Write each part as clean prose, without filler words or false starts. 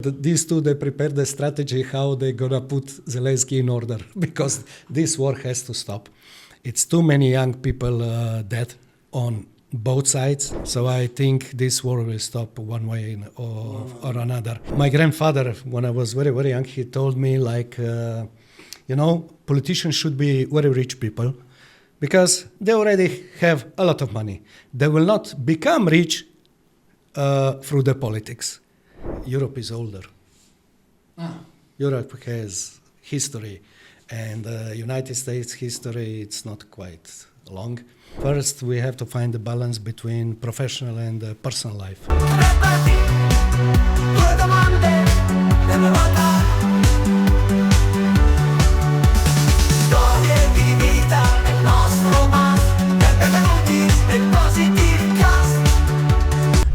These two, they prepared the strategy how they're going to put Zelensky in order because this war has to stop. It's too many young people dead on both sides. So I think this war will stop one way or another. My grandfather, when I was very, very young, he told me politicians should be very rich people because they already have a lot of money. They will not become rich through the politics. Europe is older. Europe has history, and United States history, it's not quite long. First, we have to find the balance between professional and personal life.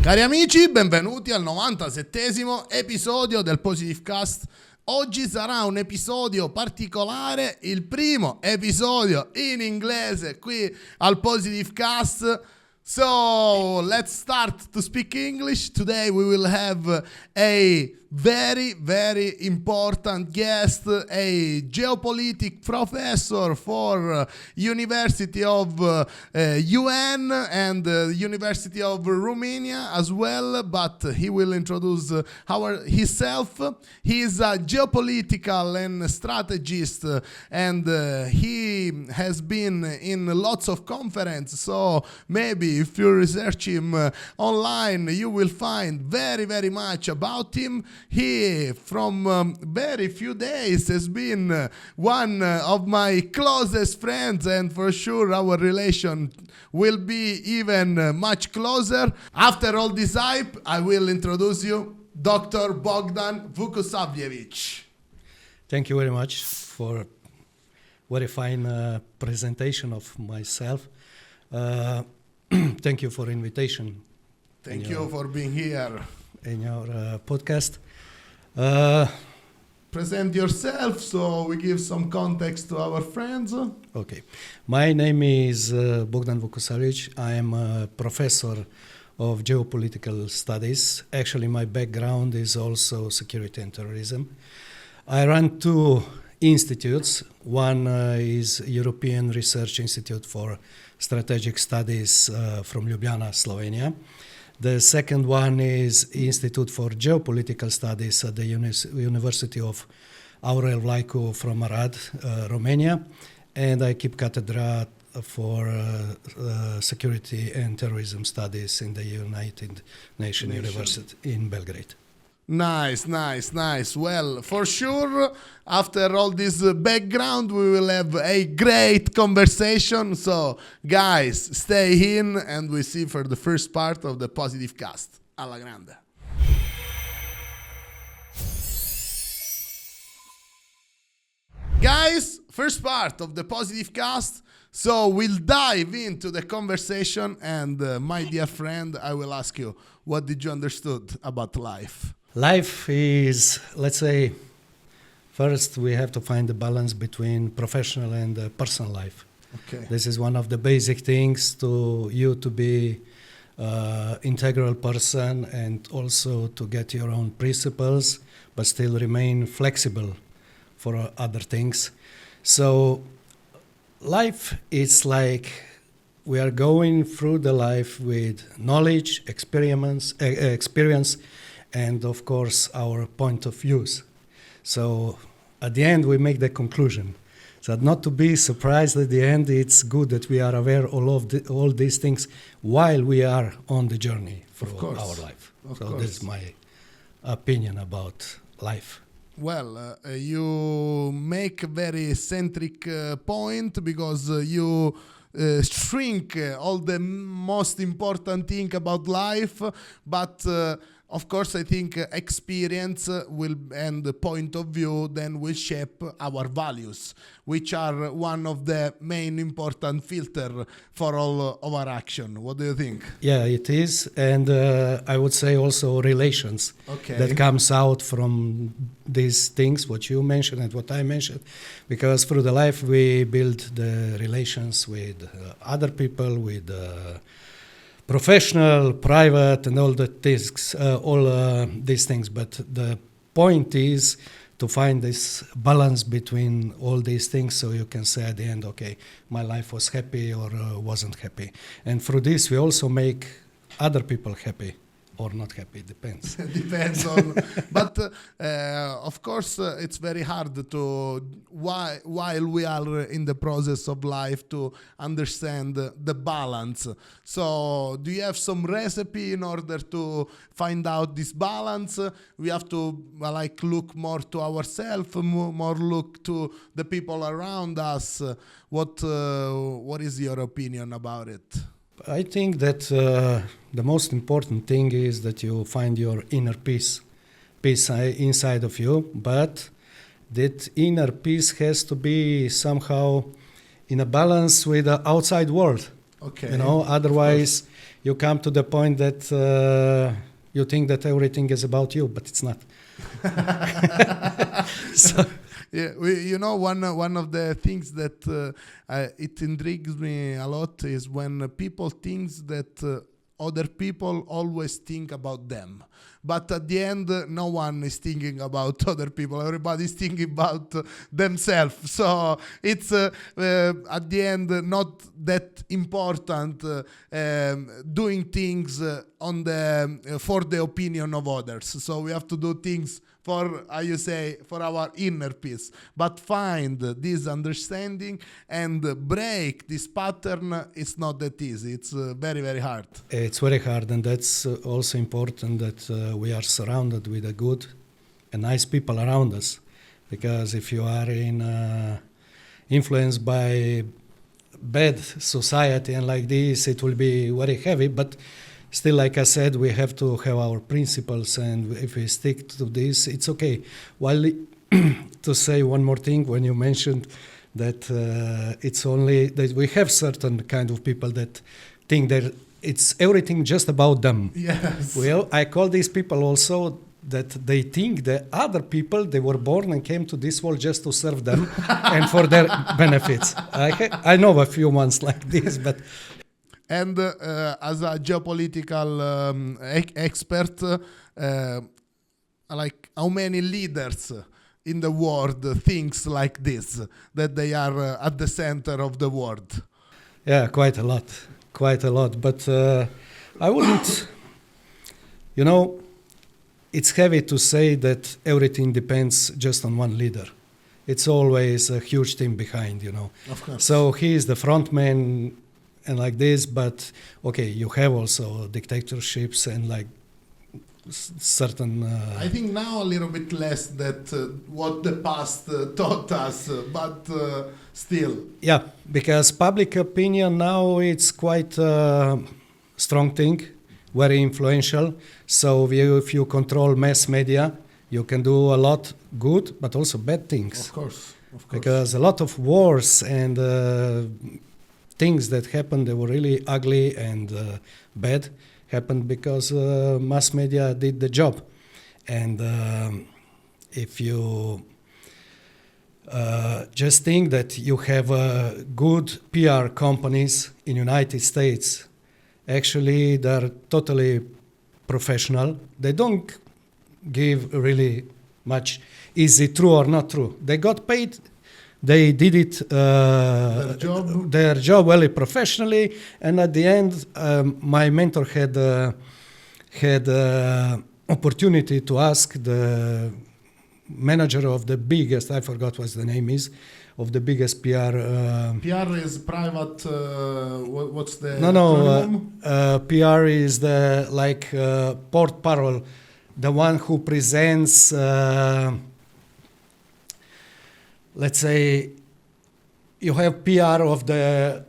Cari amici, benvenuti al 97esimo episodio del Positive Cast. Oggi sarà un episodio particolare, il primo episodio in inglese qui al Positive Cast. So let's start to speak English. Today we will have a very, very important guest, a geopolitics professor for University of UN and University of Romania as well, but he will introduce himself. He is a geopolitical and strategist, and he has been in lots of conferences, so maybe if you research him online, you will find very, very much about him. He, from very few days, has been one of my closest friends, and for sure our relation will be even much closer. After all this hype, I will introduce you Dr. Bogdan Vukosavljevic. Thank you very much for very fine presentation of myself. Thank you for invitation. Thank you for being here. In your podcast. Present yourself so we give some context to our friends. Okay. My name is Bogdan Vukosavljevic. I am a professor of geopolitical studies. Actually, my background is also security and terrorism. I run two institutes. One is European Research Institute for Strategic Studies from Ljubljana, Slovenia. The second one is Institute for Geopolitical Studies at the University of Aurel Vlaicu from Arad, Romania. And I keep cathedra for Security and Terrorism Studies in the United Nations University in Belgrade. Nice. Well, for sure, after all this background, we will have a great conversation. So, guys, stay in and we see for the first part of the Positive Cast. Alla grande. Guys, first part of the Positive Cast. So we'll dive into the conversation, and my dear friend, I will ask you, what did you understood about life? Life is, let's say, first we have to find the balance between professional and personal life. Okay. This is one of the basic things to you to be integral person and also to get your own principles, but still remain flexible for other things. So life is like we are going through the life with knowledge, experience, and of course our point of views. So at the end we make the conclusion. So not to be surprised at the end, it's good that we are aware of all these things while we are on the journey through our life. So this is my opinion about life. Well, you make a very centric point because you shrink all the most important thing about life, but of course, I think experience will and the point of view then will shape our values, which are one of the main important filter for all of our action. What do you think? Yeah, it is, and I would say also relations that comes out from these things, what you mentioned and what I mentioned, because through the life we build the relations with other people, with professional, private, and all the things, these things. But the point is to find this balance between all these things, so you can say at the end, okay, my life was happy or wasn't happy. And through this, we also make other people happy or not happy, depends. Depends on, but of course it's very hard to while we are in the process of life to understand the balance. So do you have some recipe in order to find out this balance? We have to like look more to ourselves, more look to the people around us. What is your opinion about it? I think that the most important thing is that you find your inner peace inside of you, but that inner peace has to be somehow in a balance with the outside world. Okay. You know, otherwise you come to the point that you think that everything is about you, but it's not. So, yeah, one of the things that it intrigues me a lot is when people think that other people always think about them. But at the end, no one is thinking about other people. Everybody is thinking about themselves. So it's at the end not that important doing things for the opinion of others. So we have to do things for our inner peace, but find this understanding and break this pattern. It's not that easy. It's very, very hard. it's very hard, and that's also important that we are surrounded with a good and nice people around us, because if you are influenced by bad society and like this, it will be very heavy, but still, like I said, we have to have our principles, and if we stick to this, it's okay. While to say one more thing, when you mentioned that it's only that we have certain kind of people that think that it's everything just about them. Yes. Well, I call these people also that they think that other people, they were born and came to this world just to serve them and for their benefits. I know a few ones like this, but... And as a geopolitical expert, like how many leaders in the world thinks like this, that they are at the center of the world? Yeah, quite a lot. But I wouldn't, it's heavy to say that everything depends just on one leader. It's always a huge team behind, Of course. So he is the front man and like this, but okay, you have also dictatorships and like certain... I think now a little bit less that what the past taught us, but still. Yeah, because public opinion now it's quite a strong thing, very influential. So if you control mass media, you can do a lot good, but also bad things. Of course. Because a lot of wars and things that happened, they were really ugly and bad, happened because mass media did the job. And if you just think that you have good PR companies in United States, actually they're totally professional. They don't give really much, is it true or not true? They got paid. They did it their job very professionally, and at the end, my mentor had opportunity to ask the manager of the biggest, I forgot what the name is, of the biggest PR. PR is private. What's the acronym? PR is the port parole, the one who presents. Let's say you have PR of the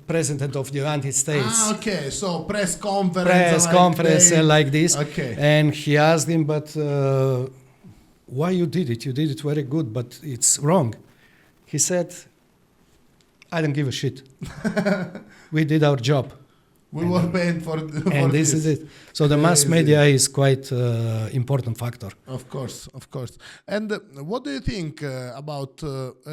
President of the United States. Okay, so press conference and like this. Okay. And he asked him, but why you did it? You did it very good, but it's wrong. He said, I don't give a shit. We did our job. We were paid for and this is it. So the mass media is quite important factor. Of course. And what do you think about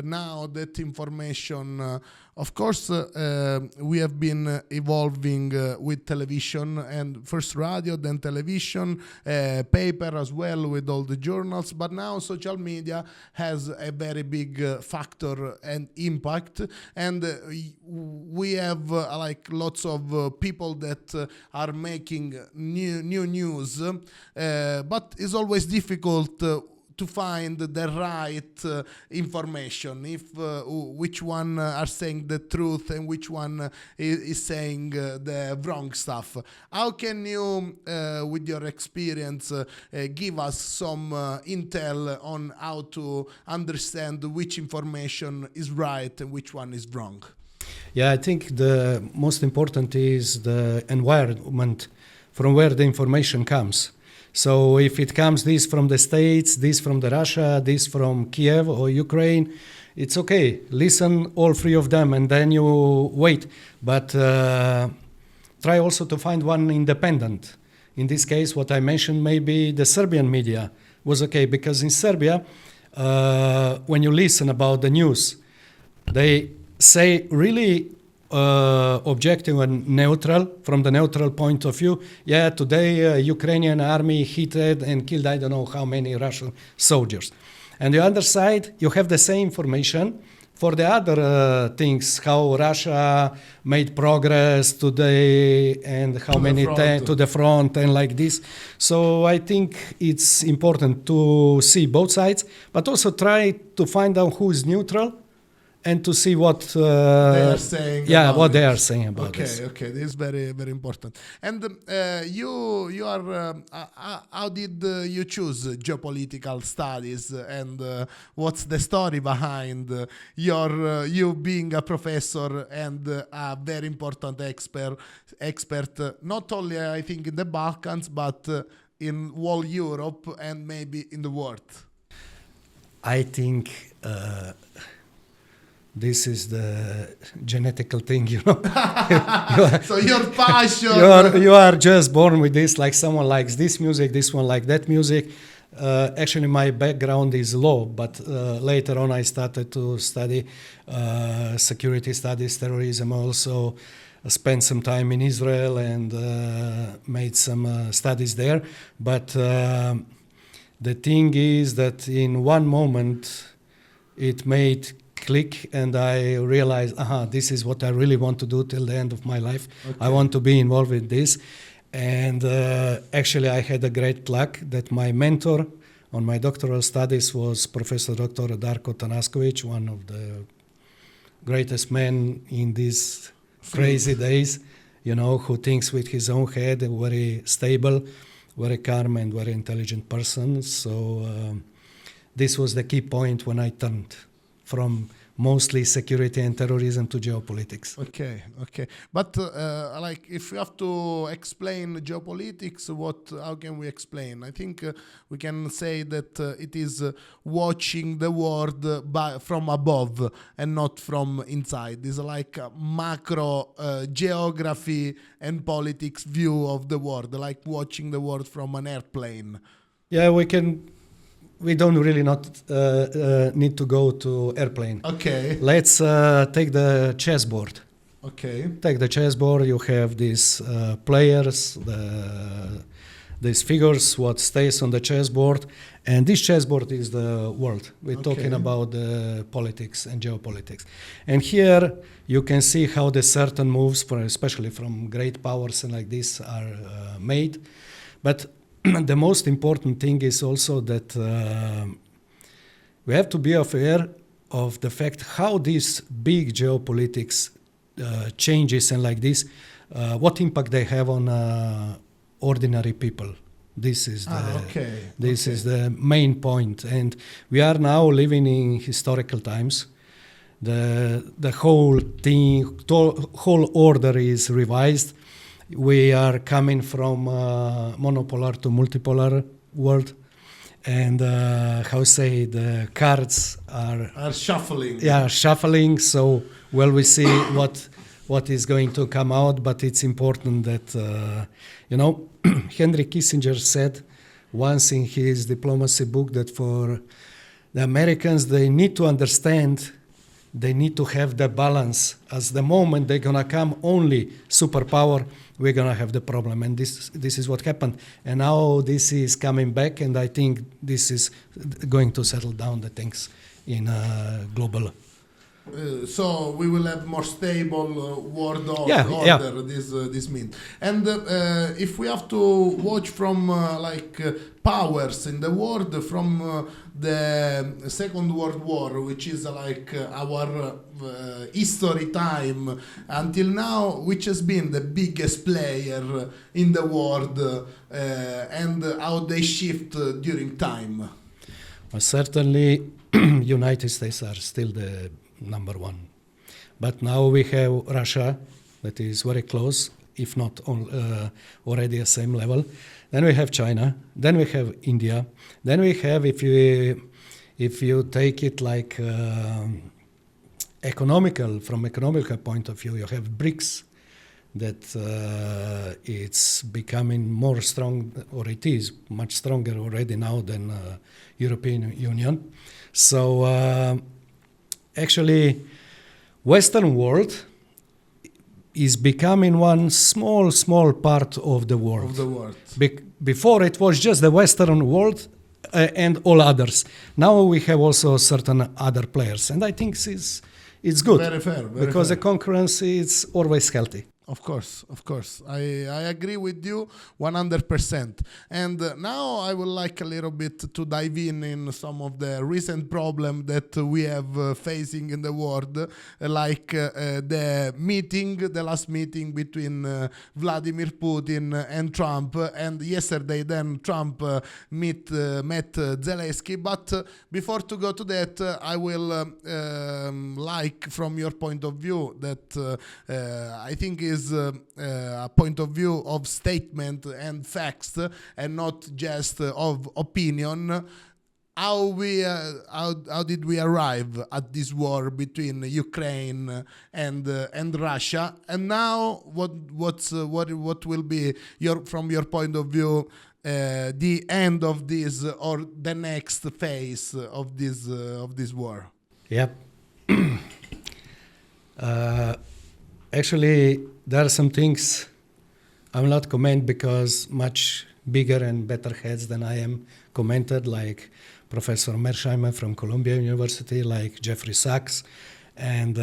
now that information Of course, we have been evolving with television, and first radio, then television, paper as well with all the journals. But now social media has a very big factor and impact, and we have like lots of people that are making new news, but it's always difficult to find the right information, if which one are saying the truth and which one is saying the wrong stuff. How can you, with your experience, give us some intel on how to understand which information is right and which one is wrong? Yeah, I think the most important is the environment from where the information comes. So if it comes this from the States, this from the Russia, this from Kiev or Ukraine, it's okay. Listen all three of them and then you wait. But try also to find one independent. In this case, what I mentioned, maybe the Serbian media was okay, because in Serbia, when you listen about the news, they say really objective and neutral, from the neutral point of view. Yeah, today Ukrainian army hit and killed I don't know how many Russian soldiers. And the other side, you have the same information for the other things, how Russia made progress today and how many to the front and like this. So I think it's important to see both sides, but also try to find out who is neutral and to see what they are saying. Yeah, what they are saying about this. Okay, this is very, very important. And you are. How did you choose geopolitical studies, and what's the story behind your you being a professor and a very important expert? Not only I think in the Balkans, but in whole Europe and maybe in the world. I think. This is the genetical thing, you know. So your passion. You are just born with this, like someone likes this music, this one like that music. Actually, my background is law, but later on I started to study security studies, terrorism. Also spent some time in Israel and made some studies there. But the thing is that in one moment it made click and I realized, this is what I really want to do till the end of my life. Okay. I want to be involved with this. And actually I had a great luck that my mentor on my doctoral studies was Professor Dr. Darko Tanaskovic, one of the greatest men in these crazy days, you know, who thinks with his own head, a very stable, very calm and very intelligent person. So this was the key point when I turned from mostly security and terrorism to geopolitics. Okay. But like, if you have to explain geopolitics, how can we explain? I think we can say that it is watching the world from above and not from inside. It's like a macro geography and politics view of the world, like watching the world from an airplane. Yeah, we don't really not need to go to airplane. Okay. Let's take the chessboard. Okay. Take the chessboard. You have these players, these figures, what stays on the chessboard, and this chessboard is the world. We're talking about the politics and geopolitics. And here you can see how the certain moves, especially from great powers and like this, are made. But the most important thing is also that we have to be aware of the fact how this big geopolitics changes and like this, what impact they have on ordinary people. This is the main point. And we are now living in historical times. The whole thing, whole order is revised. We are coming from monopolar to multipolar world, and the cards are shuffling. Yeah, shuffling. So we see what is going to come out. But it's important that Henry Kissinger said once in his diplomacy book that for the Americans they need to understand they need to have the balance. As the moment they're gonna come only superpower, we're gonna have the problem, and this is what happened. And now this is coming back, and I think this is going to settle down the things in global. So we will have more stable world order. Yeah. This means, and if we have to watch from powers in the world from the Second World War, which is our history time until now, which has been the biggest player in the world, and how they shift during time. Well, certainly, United States are still the number one. But now we have Russia, that is very close, if not already at the same level. Then we have China. Then we have India. Then we have, if you take it like from economical point of view, you have BRICS, that it's becoming more strong, or it is much stronger already now than European Union. So actually, Western world is becoming one small part of the world. Before it was just the Western world and all others. Now we have also certain other players, and I think it's good. Very fair. Because the concurrence is always healthy. Of course. I agree with you 100%. And now I would like a little bit to dive in some of the recent problems that we have facing in the world, like the last meeting between Vladimir Putin and Trump. And yesterday then Trump met Zelensky. But before to go to that, I will like from your point of view that I think is a point of view of statement and facts, and not just of opinion. How did we arrive at this war between Ukraine and Russia? And now what will be from your point of view the end of this, or the next phase of this war? Yep. Actually, there are some things I will not comment because much bigger and better heads than I am commented, like Professor Mersheimer from Columbia University, like Jeffrey Sachs, and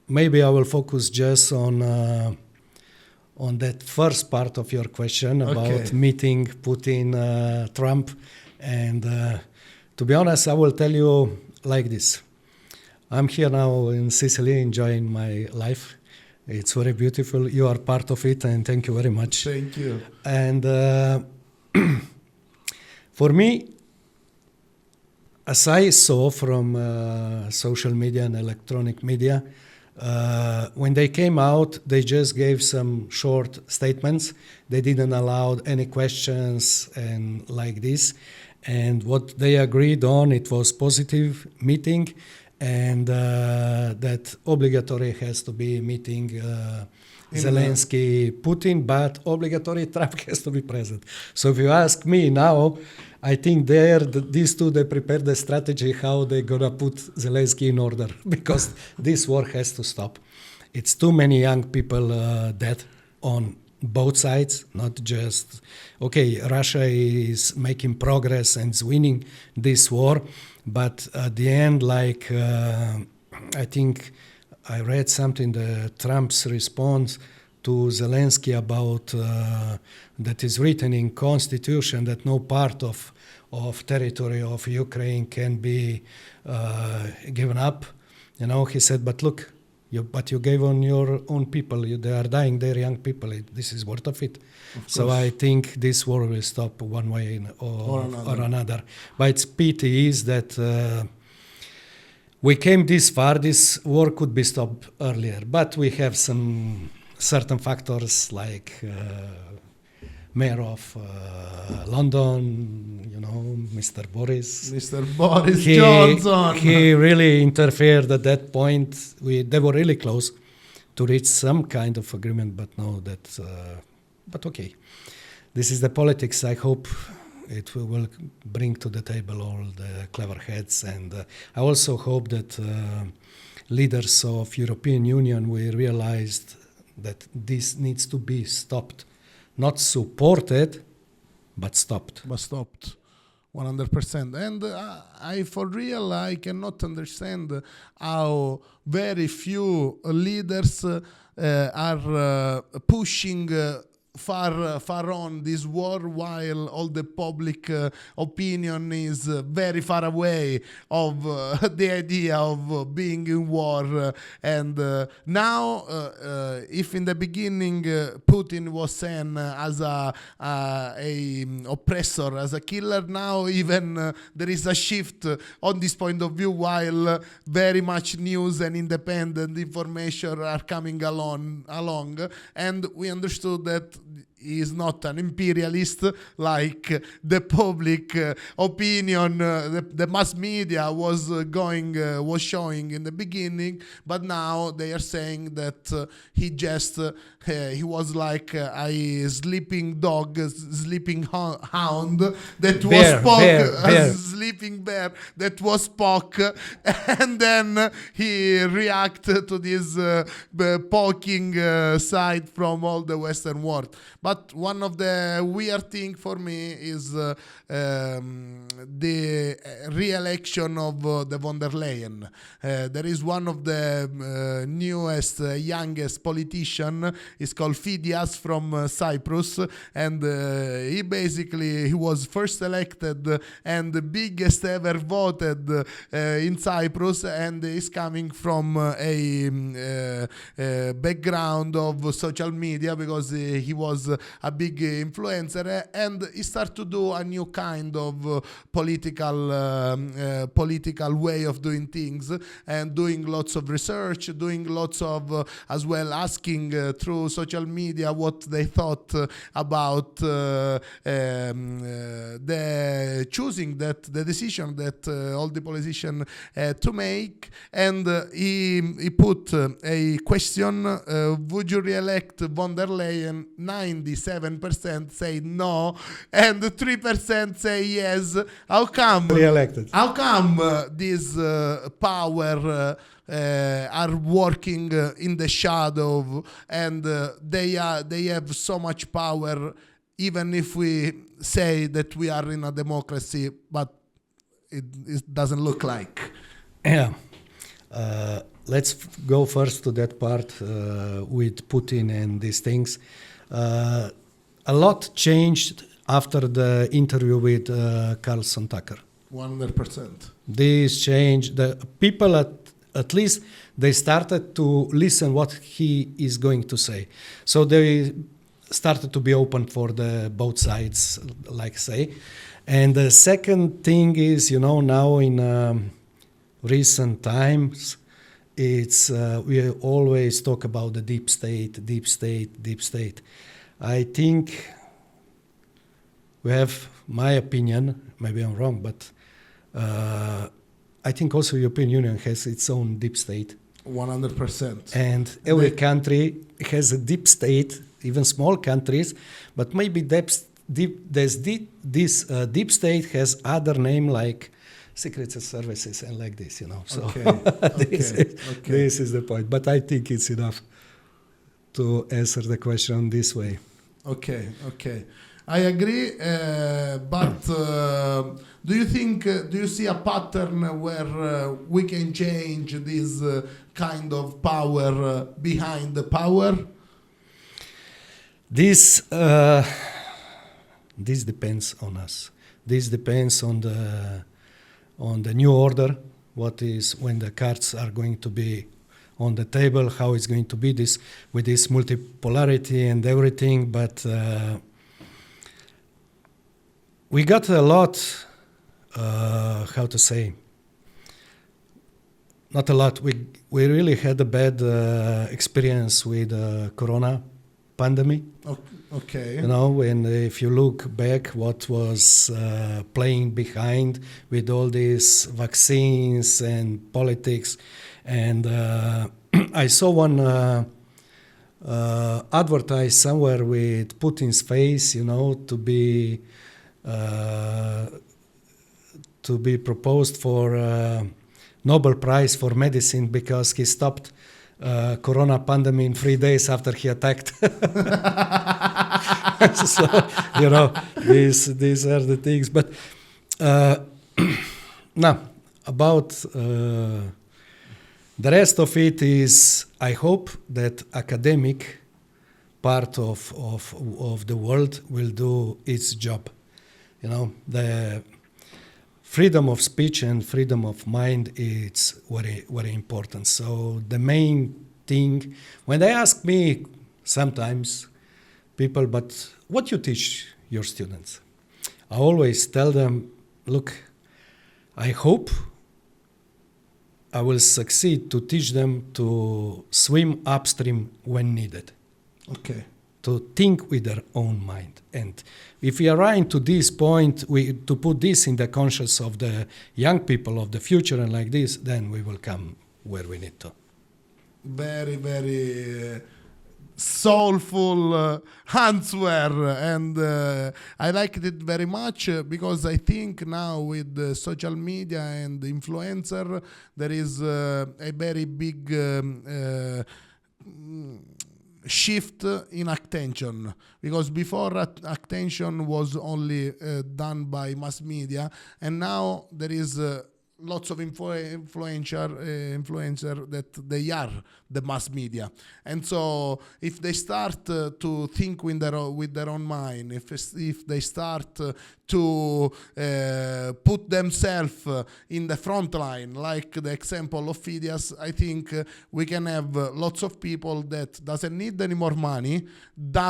maybe I will focus just on that first part of your question about meeting Putin, Trump, and to be honest, I will tell you like this. I'm here now in Sicily enjoying my life. It's very beautiful. You are part of it, and thank you very much. Thank you. And for me, as I saw from social media and electronic media, when they came out, they just gave some short statements. They didn't allow any questions and like this. And what they agreed on, it was positive meeting, and that obligatory has to be meeting Zelensky, Putin, but obligatory Trump has to be present. So if you ask me now, I think these two, they prepared the strategy how they're going to put Zelensky in order, because this war has to stop. It's too many young people dead on both sides, not just, Russia is making progress and is winning this war, but at the end, I think I read something, Trump's response to Zelensky about that is written in Constitution that no part of territory of Ukraine can be given up. He said, but look, you gave on your own people. They are dying, they're young people. This is worth of it. So I think this war will stop one way or another. But its pity is that we came this far. This war could be stopped earlier. But we have some certain factors like Mayor of London, Mr. Boris Johnson. He really interfered at that point. They were really close to reach some kind of agreement, but no, but okay. This is the politics. I hope it will bring to the table all the clever heads, and I also hope that leaders of European Union will realize that this needs to be stopped, not supported, but stopped. 100%. And I, for real, I cannot understand how very few leaders are pushing far on this war, while all the public opinion is very far away of the idea of being in war. And now, if in the beginning Putin was seen as a oppressor, as a killer, now even there is a shift on this point of view, while very much news and independent information are coming along, and we understood that he is not an imperialist like the public opinion, the mass media was showing in the beginning, but now they are saying that he was like a sleeping dog, sleeping hound that was sleeping bear that was spoke, and then he reacted to this poking side from all the Western world. But one of the weird thing for me is the re-election of the von der Leyen. There is one of the newest, youngest politician. He's called Fidias from Cyprus, and he was first elected and the biggest ever voted in Cyprus, and is coming from a background of social media, because he was a big influencer, and he started to do a new kind of political way of doing things, and doing lots of research, doing lots of as well asking through social media what they thought about the decision that all the politicians had to make, and he put a question: would you re-elect von der Leyen? 97% say no, and 3% say yes. How come? Re-elected. How come this power are working in the shadow, and they have so much power, even if we say that we are in a democracy, but it doesn't look like. Yeah. Let's go first to that part with Putin and these things. A lot changed after the interview with Carlson Tucker. 100%. This changed. The people at least they started to listen what he is going to say. So they started to be open for the both sides, like say. And the second thing is, now in recent times, it's we always talk about the deep state. I think we have my opinion, maybe I'm wrong, but I think also European Union has its own deep state. 100%. And every country has a deep state, even small countries, but maybe this deep state has other name like secret services and like this, So this is the point. But I think it's enough to answer the question this way. Okay. I agree, but do you see a pattern where we can change this kind of power behind the power? This depends on us. This depends on the new order. What is when the cards are going to be on the table? How it's going to be this with this multipolarity and everything? But we got a lot. How to say? Not a lot. We really had a bad experience with Corona pandemic. Okay. And if you look back, what was playing behind with all these vaccines and politics, and I saw one advertised somewhere with Putin's face, to be to be proposed for Nobel Prize for medicine because he stopped corona pandemic in 3 days after he attacked. So, these are the things. But now, about the rest of it is, I hope that academic part of the world will do its job. The freedom of speech and freedom of mind is very, very important. So the main thing, when they ask me sometimes, people, but what you teach your students? I always tell them, look, I hope I will succeed to teach them to swim upstream when needed. Okay. To think with their own mind. And if we arrive to this point, to put this in the conscience of the young people of the future and like this, then we will come where we need to. Very, very soulful answer, and I liked it very much because I think now with social media and influencer there is a very big shift in attention, because before attention was only done by mass media, and now there is lots of influencer that they are the mass media. And so if they start to think with their own mind, if they start to put themselves in the front line, like the example of Phidias, I think we can have lots of people that doesn't need any more money, they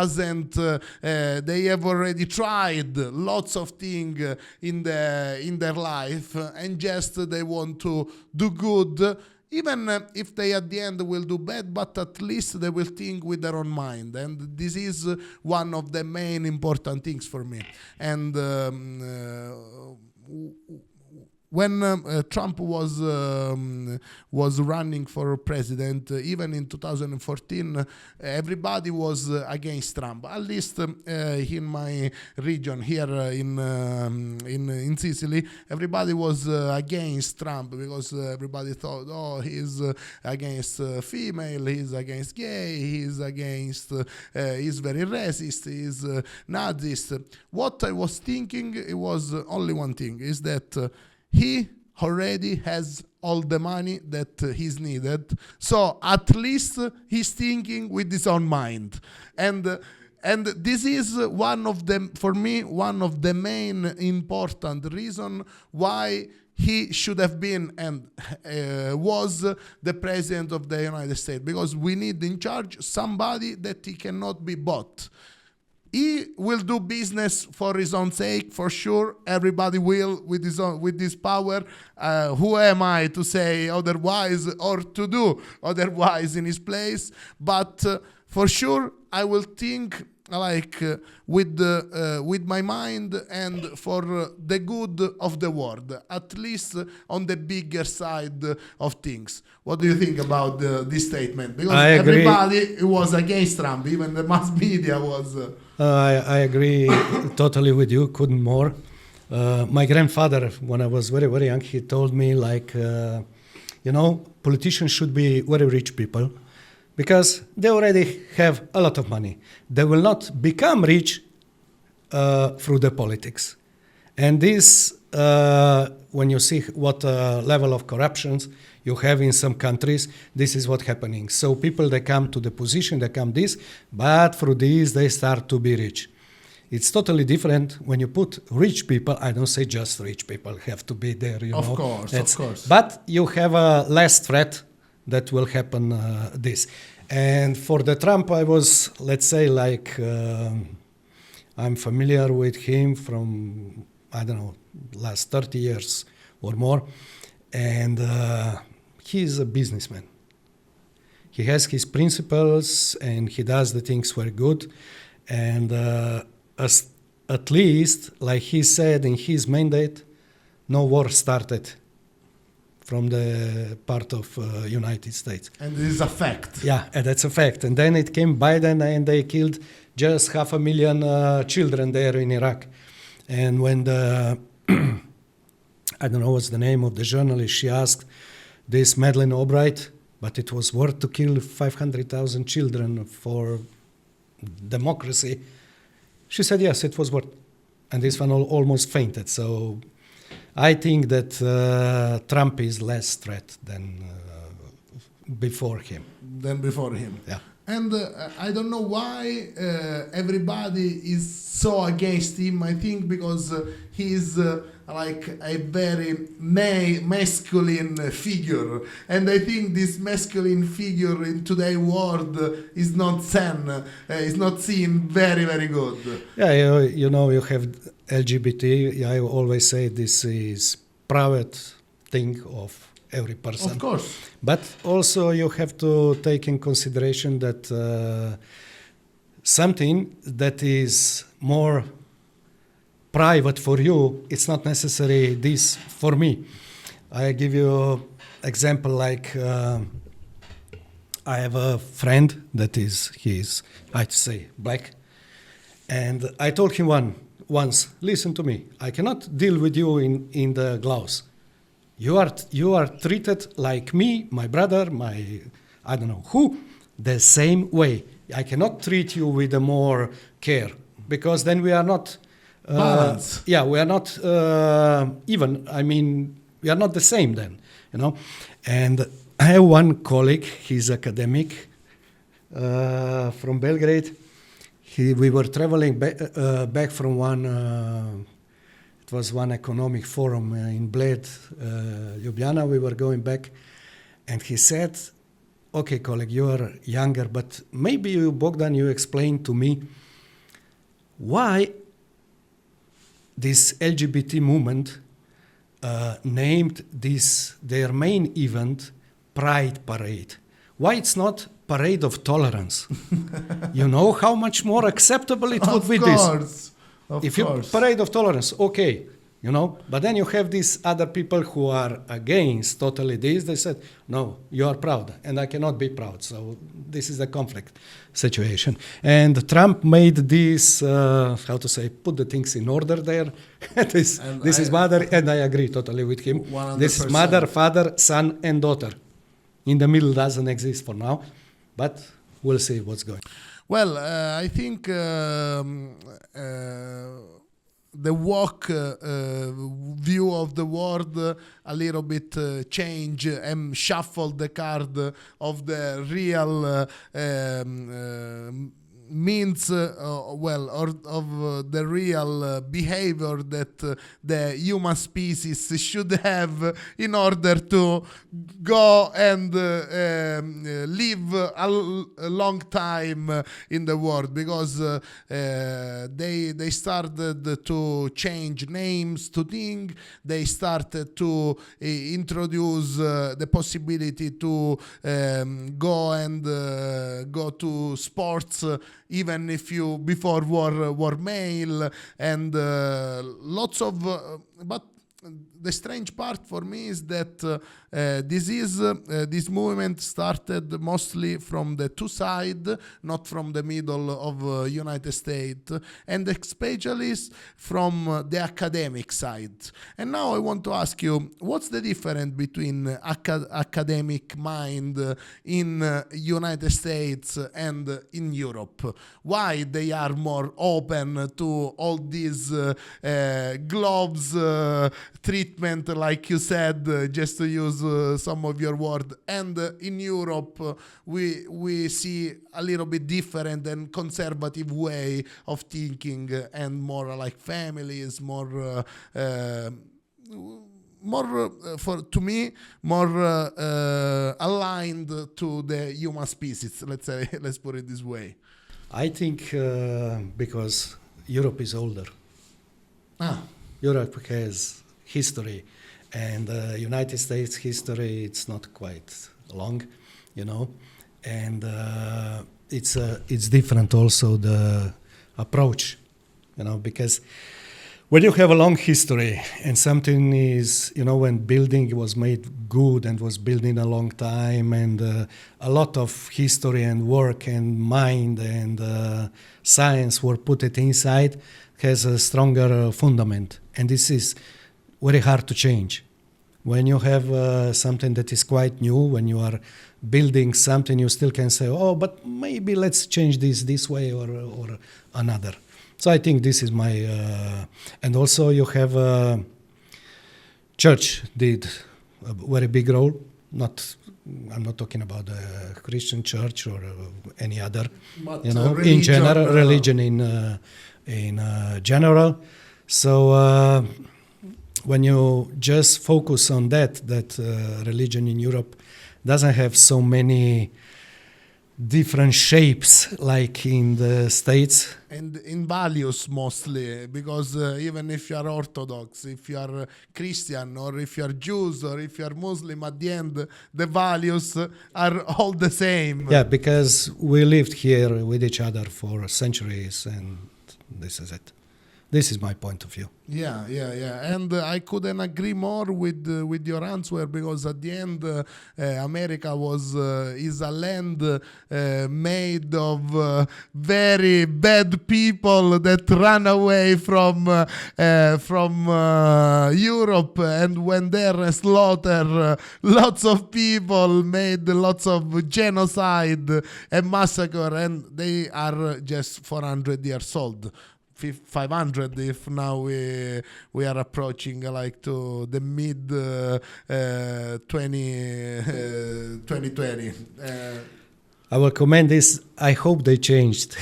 have already tried lots of things in their life, and just they want to do good, even if they at the end will do bad, but at least they will think with their own mind. And this is one of the main important things for me. And when Trump was running for president, even in 2014, everybody was against Trump. At least in my region here in Sicily, everybody was against Trump, because everybody thought, oh, he's against female, he's against gay, he's against, he's very racist, he's Nazist. What I was thinking, it was only one thing, is that he already has all the money that he's needed. So at least he's thinking with his own mind. And this is one of the main important reason why he should have been and was the president of the United States, because we need in charge somebody that he cannot be bought. He will do business for his own sake, for sure. Everybody will with this power. Who am I to say otherwise or to do otherwise in his place? But for sure, I will think with my mind and for the good of the world, at least on the bigger side of things. What do you think about this statement? Because everybody was against Trump, even the mass media was. I agree totally with you, couldn't more. My grandfather, when I was very, very young, he told me politicians should be very rich people, because they already have a lot of money. They will not become rich through the politics. And this, when you see what level of corruptions you have in some countries, this is what's happening. So people, they come to the position, they come this, but through this they start to be rich. It's totally different when you put rich people. I don't say just rich people have to be there, Of course. But you have a less threat that will happen this. And for the Trump, I was, let's say, I'm familiar with him from, last 30 years or more. And he's a businessman. He has his principles and he does the things very good. And at least, like he said in his mandate, no war started from the part of United States. And this is a fact. Yeah, and that's a fact. And then it came Biden and they killed just 500,000 children there in Iraq. And when the I don't know what's the name of the journalist, she asked this Madeleine Albright, but it was worth to kill 500,000 children for democracy. She said yes, it was worth. And this one almost fainted. So I think that Trump is less threat than before him. Yeah. And I don't know why everybody is so against him. I think because he is like a very masculine figure. And I think this masculine figure in today's world is not seen very, very good. Yeah, you know, you have LGBT. I always say this is private thing of every person. Of course. But also you have to take in consideration that something that is more private for you, it's not necessary this for me. I give you example like I have a friend that he's I'd say black, and I told him once, listen to me, I cannot deal with you in the gloves. You are treated like me, my brother, I don't know who, the same way. I cannot treat you with more care because then we are not balance. Yeah, we are not even. I mean, we are not the same then, you know. And I have one colleague. He's academic from Belgrade. We were traveling back from one. It was one economic forum in Bled, Ljubljana. We were going back, and he said, "Okay, colleague, you are younger, but maybe you, Bogdan, you explain to me why this LGBT movement named their main event Pride Parade. Why it's not Parade of Tolerance? You know how much more acceptable it would be this. If you Parade of Tolerance, okay, you know, but then you have these other people who are against totally this. They said, no, you are proud, and I cannot be proud. So this is a conflict situation. And Trump made this, put the things in order there. this is mother, and I agree totally with him. 100%. This is mother, father, son, and daughter. In the middle doesn't exist for now, but we'll see what's going. Well, I think the woke view of the world a little bit change and shuffle the card of the real means of the real behavior that the human species should have in order to go and live a long time in the world, because they started to change names to things. They started to introduce the possibility to go to sports even if you before were male, and lots of but the strange part for me is that this movement started mostly from the two sides, not from the middle of United States, and especially from the academic side. And now I want to ask you, what's the difference between academic mind in United States and in Europe? Why they are more open to all these gloves treatment, like you said, just to use some of your word, and in Europe we see a little bit different and conservative way of thinking, and more like families, more to me more aligned to the human species, let's put it this way. I think because Europe is older. Europe has history, and United States history, it's not quite long, you know, and it's different also, the approach, you know, because when you have a long history and something is, you know, when building was made good and was built in a long time, and a lot of history and work and mind and science were put it inside, has a stronger fundament, and this is very hard to change. When you have something that is quite new, when you are building something, you still can say, oh, but maybe let's change this way or another. So I think this is my... and also you have... church did a very big role. I'm not talking about the Christian church or any other, But, in general, religion in general. So when you just focus on that religion in Europe doesn't have so many different shapes like in the States. And in values mostly, because even if you are Orthodox, if you are Christian, or if you are Jews, or if you are Muslim, at the end, the values are all the same. Yeah, because we lived here with each other for centuries, and this is it. This is my point of view. Yeah. And I couldn't agree more with your answer, because at the end, America is a land made of very bad people that ran away from Europe, and when there slaughter lots of people, made lots of genocide and massacre, and they are just 400 years old. 500 if now we are approaching like to the mid 2020. I will comment this. I hope they changed.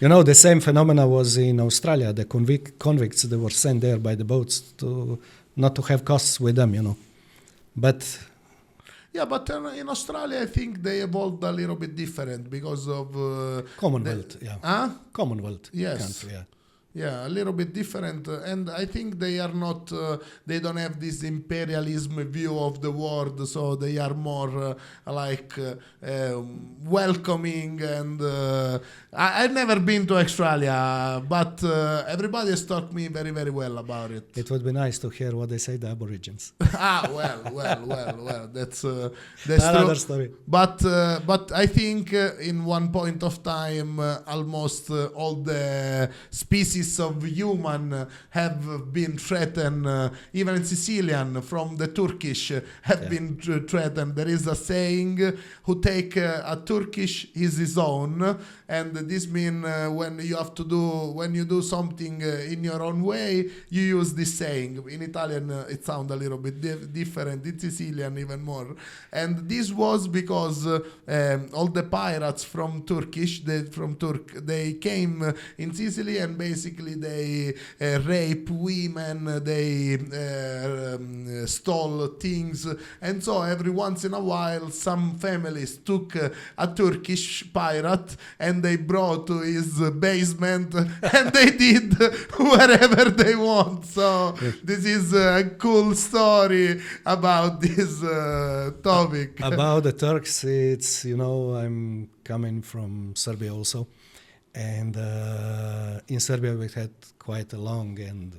The same phenomena was in Australia. The convicts, they were sent there by the boats to not to have costs with them, But yeah, but in Australia, I think they evolved a little bit different because of Commonwealth, Commonwealth yes. country, yeah. Yeah, a little bit different, and I think they are not. They don't have this imperialism view of the world, so they are more welcoming. And I've never been to Australia, but everybody has talked me very, very well about it. It would be nice to hear what they say the Aborigines. Well. That's another true. story. But I think in one point of time, almost all the species of human have been threatened. Even in Sicilian, from the Turkish, have been threatened. There is a saying: "Who take a Turkish is his own," and this means when you do something in your own way, you use this saying. In Italian, it sounds a little bit different. In Sicilian, even more. And this was because all the pirates from they came in Sicily, and basically they rape women, they stole things, and so every once in a while some families took a Turkish pirate and they brought to his basement and they did whatever they want. So this is a cool story about this topic. About the Turks, it's, I'm coming from Serbia also. And in Serbia, we had quite a long and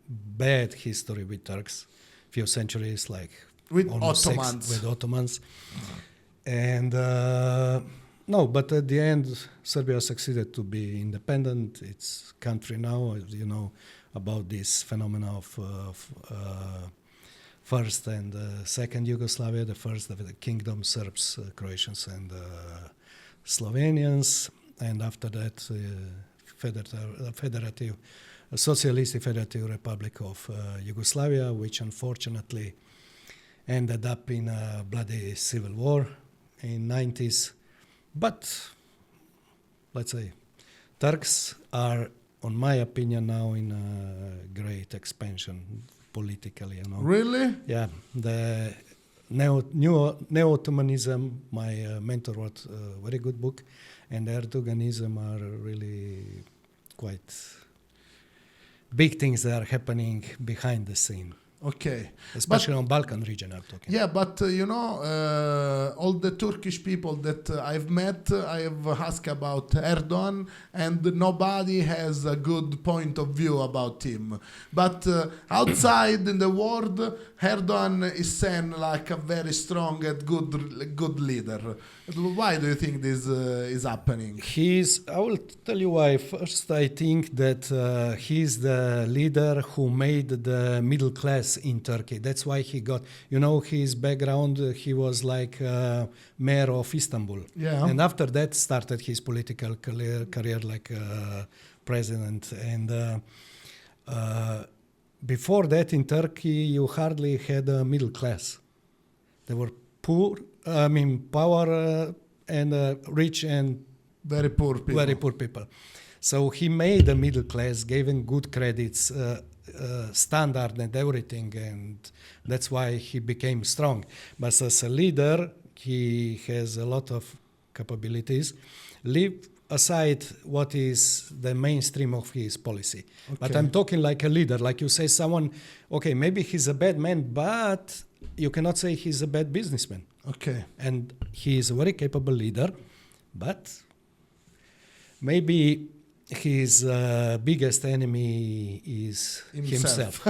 bad history with Turks. Few centuries, like with almost Ottomans. 6 with Ottomans. And no, but at the end, Serbia succeeded to be independent. It's country now, about this phenomena of first and second Yugoslavia. The first of the kingdom, Serbs, Croatians, and Slovenians. And after that, Socialistic Federative Republic of Yugoslavia, which unfortunately ended up in a bloody civil war in 90s. But, let's say, Turks are, on my opinion, now in a great expansion politically. Really? Yeah. The Neo-Ottomanism, my mentor wrote a very good book, and Erdoganism are really quite big things that are happening behind the scene. Okay. Especially on Balkan region, I'm talking. Yeah, but all the Turkish people that I've met, I have asked about Erdogan, and nobody has a good point of view about him. But outside in the world, Erdogan is seen like a very strong and good leader. Why do you think this is happening? I will tell you why. First, I think that he's the leader who made the middle class in Turkey. That's why he got, his background, he was like mayor of Istanbul. Yeah. And after that started his political career like president. And before that in Turkey, you hardly had a middle class. They were poor, power and rich and very poor people. So he made the middle class, gave him good credits, standard and everything, and that's why he became strong. But as a leader, he has a lot of capabilities. Leave aside what is the mainstream of his policy. Okay. But I'm talking like a leader, like you say someone, okay, maybe he's a bad man, but you cannot say he's a bad businessman. Okay. And he is a very capable leader, but maybe his biggest enemy is himself.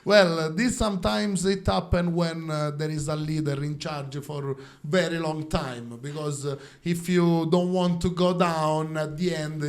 Well, this sometimes it happens when there is a leader in charge for very long time, because if you don't want to go down at the end,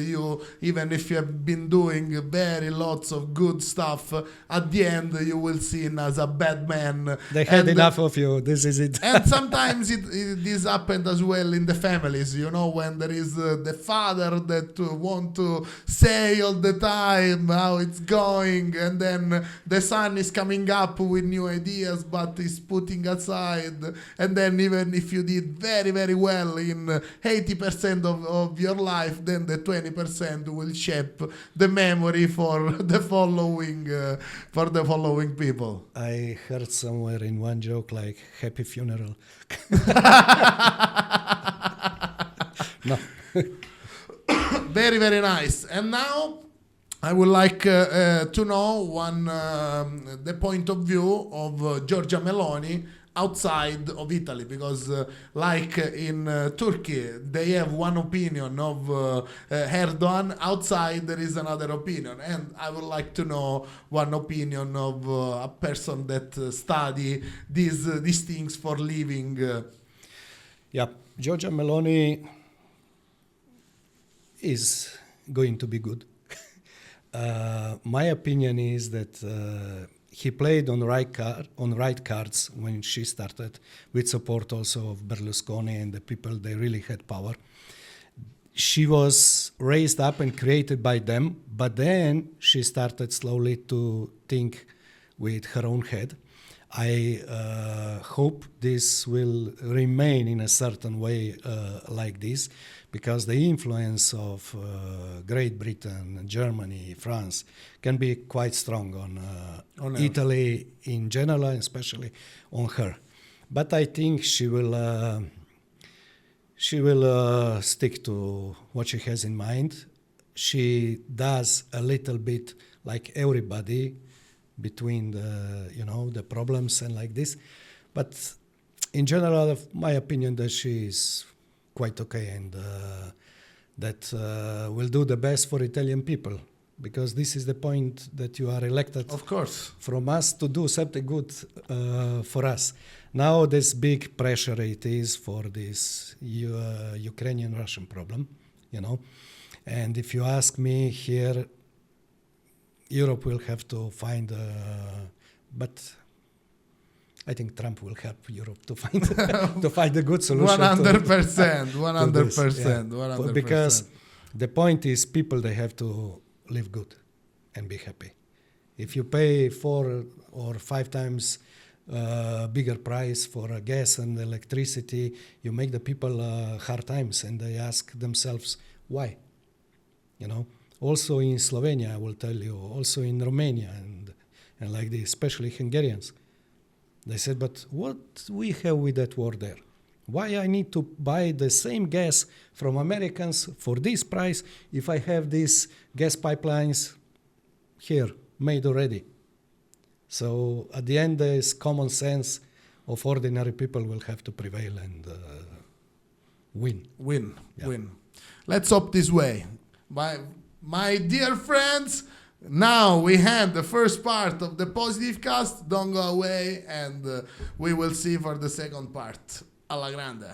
even if you have been doing very lots of good stuff, at the end you will seen as a bad man. They had enough of you. This is it. And sometimes this happened as well in the families, when there is the father that want to say all the time how it's going, and then the son is coming up with new ideas but is putting aside, and then even if you did very very well in 80% of your life, then the 20% will shape the memory for the following people. I heard somewhere in one joke like happy funeral. No. Very, very nice. And now I would like to know the point of view of Giorgia Meloni outside of Italy, because like in Turkey, they have one opinion of Erdogan. Outside, there is another opinion. And I would like to know one opinion of a person that study these things for living. Yeah, Giorgia Meloni is going to be good. My opinion is that he played on right cards when she started, with support also of Berlusconi and the people. They really had power. She was raised up and created by them, but then she started slowly to think with her own head. I hope this will remain in a certain way like this, because the influence of Great Britain, Germany, France can be quite strong on Italy in general, and especially on her. But I think she will stick to what she has in mind. She does a little bit like everybody between the problems and like this, but in general, my opinion that she is quite okay, and that will do the best for Italian people, because this is the point that you are elected, of course, from us to do something good for us. Now this big pressure it is for this Ukrainian-Russian problem, and if you ask me here, Europe will have to find, but I think Trump will help Europe to find a good solution. 100%, 100%, yeah. 100%. Because the point is, people, they have to live good and be happy. If you pay 4 or 5 times bigger price for gas and electricity, you make the people hard times, and they ask themselves why. Also in Slovenia, I will tell you, also in Romania and like this, especially Hungarians. They said, but what we have with that war there? Why I need to buy the same gas from Americans for this price if I have these gas pipelines here made already? So at the end, this common sense of ordinary people will have to prevail and win. Win. Let's hope this way. My dear friends, now we had the first part of the positive cast. Don't go away, and we will see for the second part. Alla grande.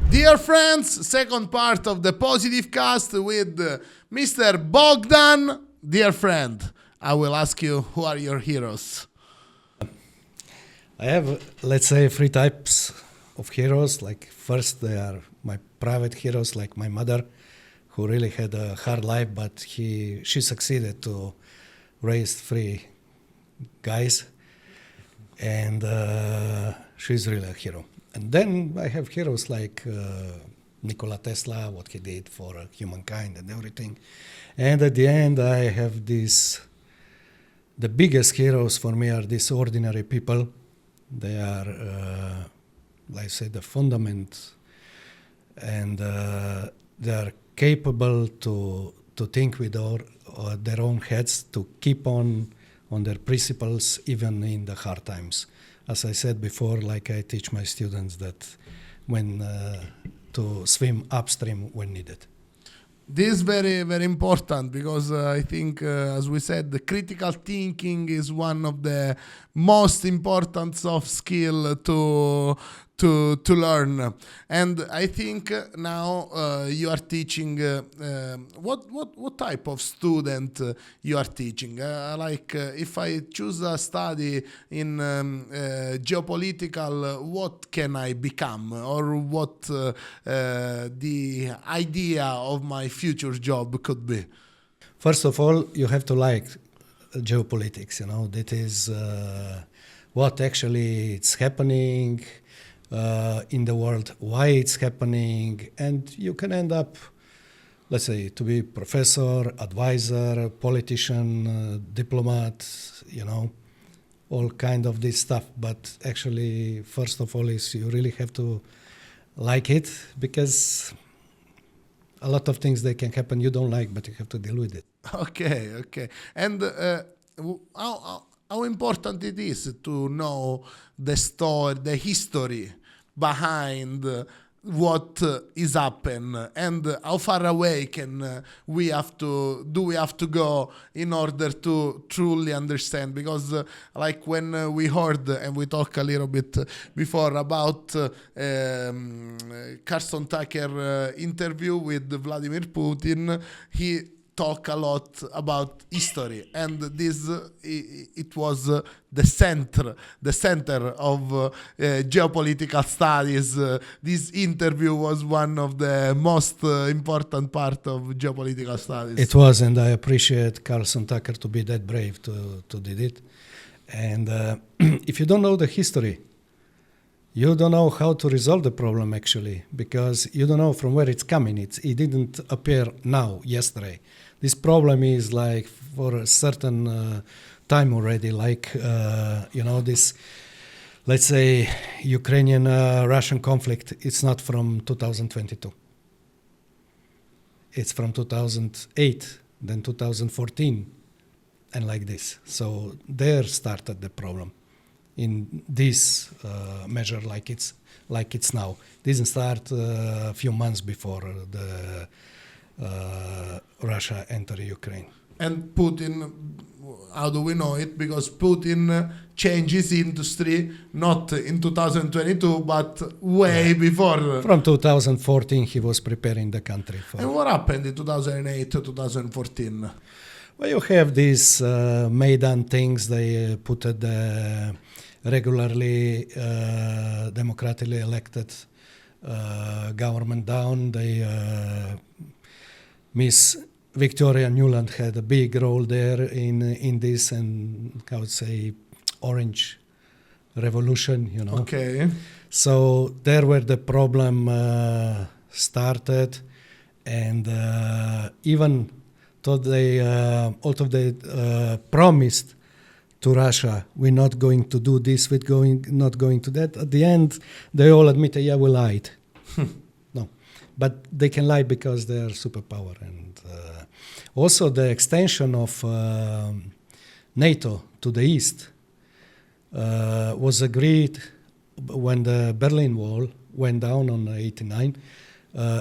Dear friends, second part of the positive cast with Mr. Bogdan. Dear friend, I will ask you, who are your heroes? I have, let's say, 3 types of heroes. Like, first, they are my private heroes, like my mother, who really had a hard life, but she succeeded to raise 3 guys, and she's really a hero. And then I have heroes like Nikola Tesla, what he did for humankind and everything. And at the end, I have these, the biggest heroes for me are these ordinary people. They are, like I say, the fundament, and they are capable to think with their own heads, to keep on their principles even in the hard times. As I said before, like I teach my students that when to swim upstream when needed. This is very, very important because I think, as we said, the critical thinking is one of the most important soft skill to learn. And I think now you are teaching what type of student you are teaching. If I choose a study in geopolitical, what can I become, or what the idea of my future job could be? First of all, you have to like geopolitics. That is what actually it's happening in the world, why it's happening, and you can end up, let's say, to be professor, advisor, politician, diplomat, all kind of this stuff. But actually, first of all, is you really have to like it, because a lot of things that can happen you don't like, but you have to deal with it. Okay. And how important it is to know the story, the history behind what is happened, and how far away we have to go in order to truly understand? Because like when we heard and we talked a little bit before about Carson Tucker interview with Vladimir Putin, he talk a lot about history, and this it was the center of geopolitical studies. This interview was one of the most important part of geopolitical studies. It was, and I appreciate Carson Tucker to be that brave to did it. And if you don't know the history, you don't know how to resolve the problem, actually, because you don't know from where it's coming. It didn't appear yesterday. This problem is like for a certain time already, like, this, let's say, Ukrainian-Russian conflict. It's not from 2022. It's from 2008, then 2014, and like this. So there started the problem in this measure, like it's now. Didn't start a few months before the Russia entered Ukraine. And Putin, how do we know it? Because Putin changed his industry not in 2022, but way before. From 2014, he was preparing the country for. And what happened in 2008 to 2014? Well, you have these Maidan things. They put the regularly democratically elected government down. Miss Victoria Nuland had a big role there in this, and I would say Orange Revolution, Okay. So there where the problem started, and even though although they promised to Russia, we're not going to do this, not going to that, at the end they all admitted, yeah, we lied. No. But they can lie because they are superpower. And also the extension of NATO to the east was agreed when the Berlin Wall went down on 89.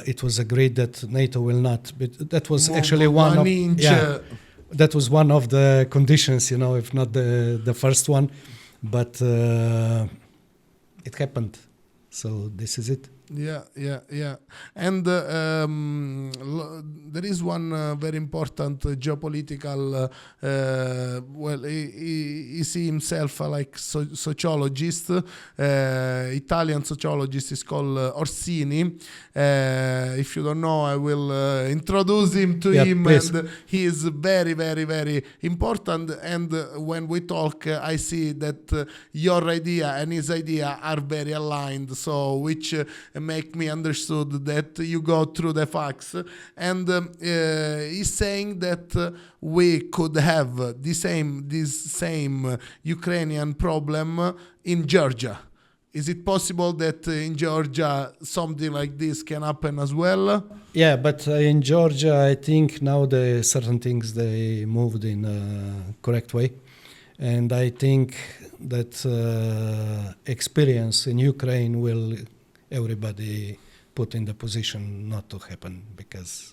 It was agreed that NATO will not. But that was actually one of that was one of the conditions, if not the first one. But it happened. So this is it. Yeah. And there is one very important geopolitical, he see himself like sociologist, Italian sociologist, is called Orsini. If you don't know, I will introduce him to him. Please. And he is very, very, very important. And when we talk, I see that your idea and his idea are very aligned. So which make me understood that you go through the facts. And he's saying that we could have this same Ukrainian problem in Georgia. Is it possible that in Georgia something like this can happen as well? Yeah, but in Georgia, I think now the certain things they moved in a correct way. And I think that experience in Ukraine will everybody put in the position not to happen, because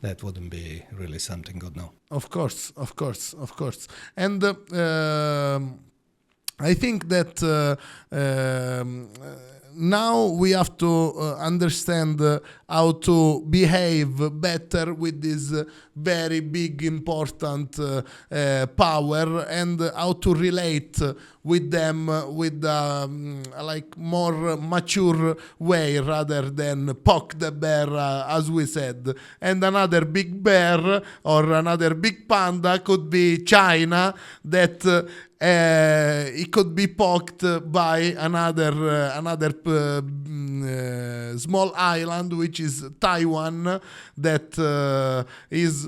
that wouldn't be really something good now. Of course. And I think that now we have to understand how to behave better with this very big, important power, and how to relate with them with like more mature way, rather than poke the bear, as we said. And another big bear or another big panda could be China, that it could be poked by another small island, which is Taiwan, that is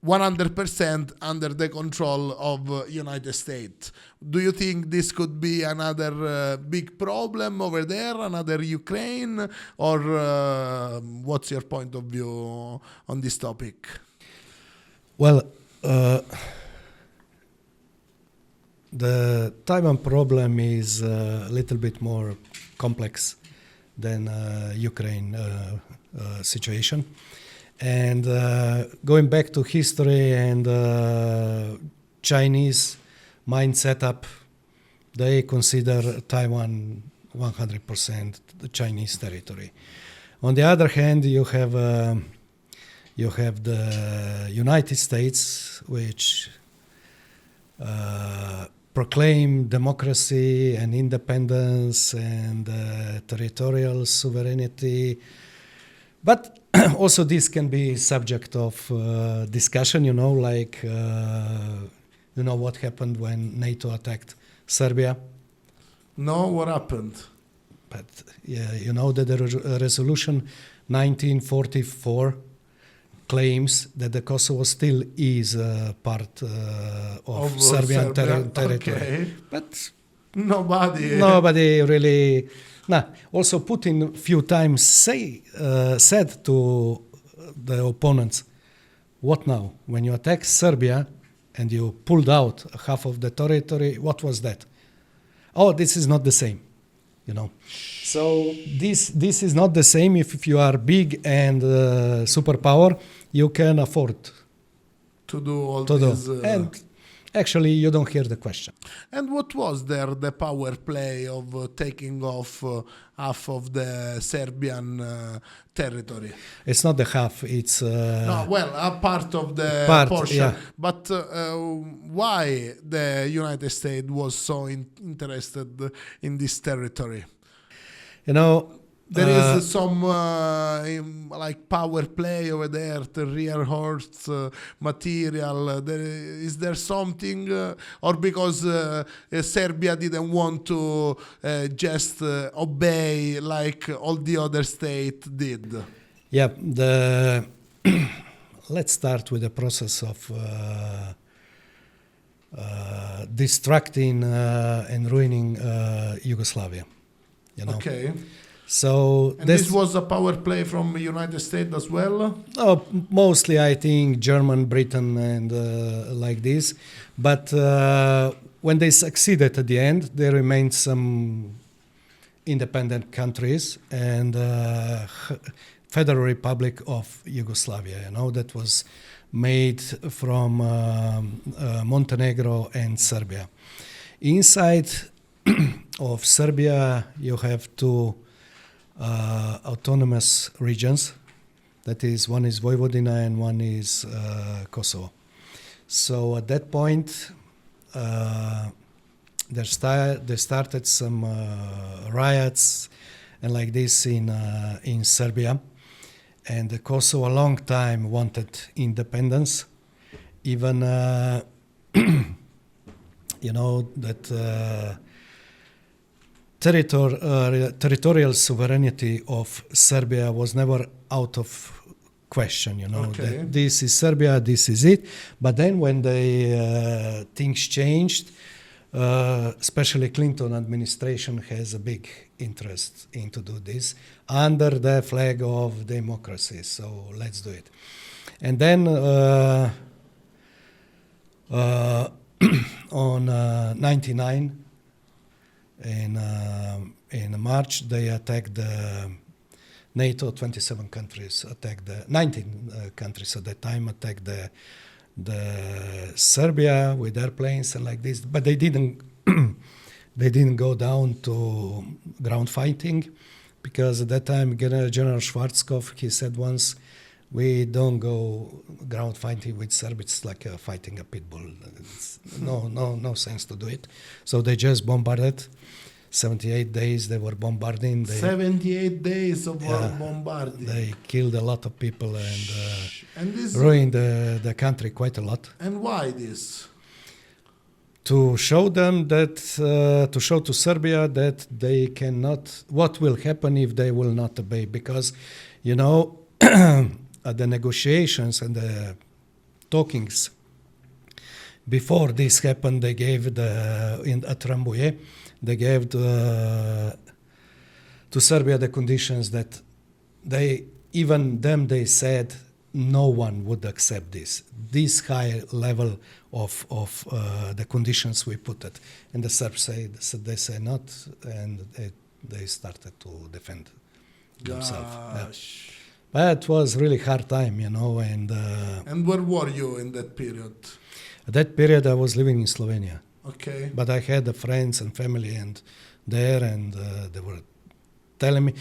100% under the control of United States. Do you think this could be another big problem over there, another Ukraine, or what's your point of view on this topic? Well, the Taiwan problem is a little bit more complex than Ukraine situation. And going back to history and Chinese mind setup, they consider Taiwan 100% the Chinese territory. On the other hand, you have the United States, which proclaim democracy and independence and territorial sovereignty. But also this can be subject of discussion, like, what happened when NATO attacked Serbia? No, what happened? But yeah, that the resolution 1944 claims that the Kosovo still is part of Serbian territory. Okay. But nobody really. Also Putin a few times said to the opponents, what now? When you attack Serbia and you pulled out half of the territory, what was that? Oh, this is not the same, So this is not the same. If you are big and superpower, you can afford to do all this. And actually, you don't hear the question. And what was there the power play of taking off half of the Serbian territory? It's not the half. It's a part of the portion. Yeah. But why the United States was so interested in this territory? There is some like power play over there, the rare horse material. Is there something, or because Serbia didn't want to just obey like all the other states did? Yeah, let's start with the process of distracting and ruining Yugoslavia. Okay. So And this was a power play from the United States as well? mostly I think German, Britain, and like this. But when they succeeded at the end, there remained some independent countries and Federal Republic of Yugoslavia, that was made from Montenegro and Serbia. Inside of Serbia, you have two autonomous regions. That is, one is Vojvodina and one is Kosovo. So at that point, they started some riots and like this in Serbia. And Kosovo a long time wanted independence. Even, that territorial sovereignty of Serbia was never out of question, Okay. that this is Serbia, this is it. But then when things changed, especially Clinton administration has a big interest in to do this under the flag of democracy. So let's do it. And then on 99 in March, they attacked the NATO. 27 countries attacked 19 countries at that time attacked the Serbia with airplanes and like this, but they didn't go down to ground fighting, because at that time General Schwarzkopf, he said once, we don't go ground fighting with Serbs. It's like fighting a pit bull. It's no sense to do it. So they just bombarded. 78 days they were bombarding. 78 days of bombarding. They killed a lot of people And this, ruined the country quite a lot. and why this? To show them that, to show to Serbia that they cannot, what will happen if they will not obey. Because, at the negotiations and the talkings before this happened, they gave at Rambouillet, they gave to Serbia the conditions that they said no one would accept this high level of the conditions we put it. And the Serbs they say not, and they started to defend themselves. Yeah. Gosh. But it was really hard time, and And where were you in that period? at that period I was living in Slovenia. Okay. But I had friends and family and they were telling me,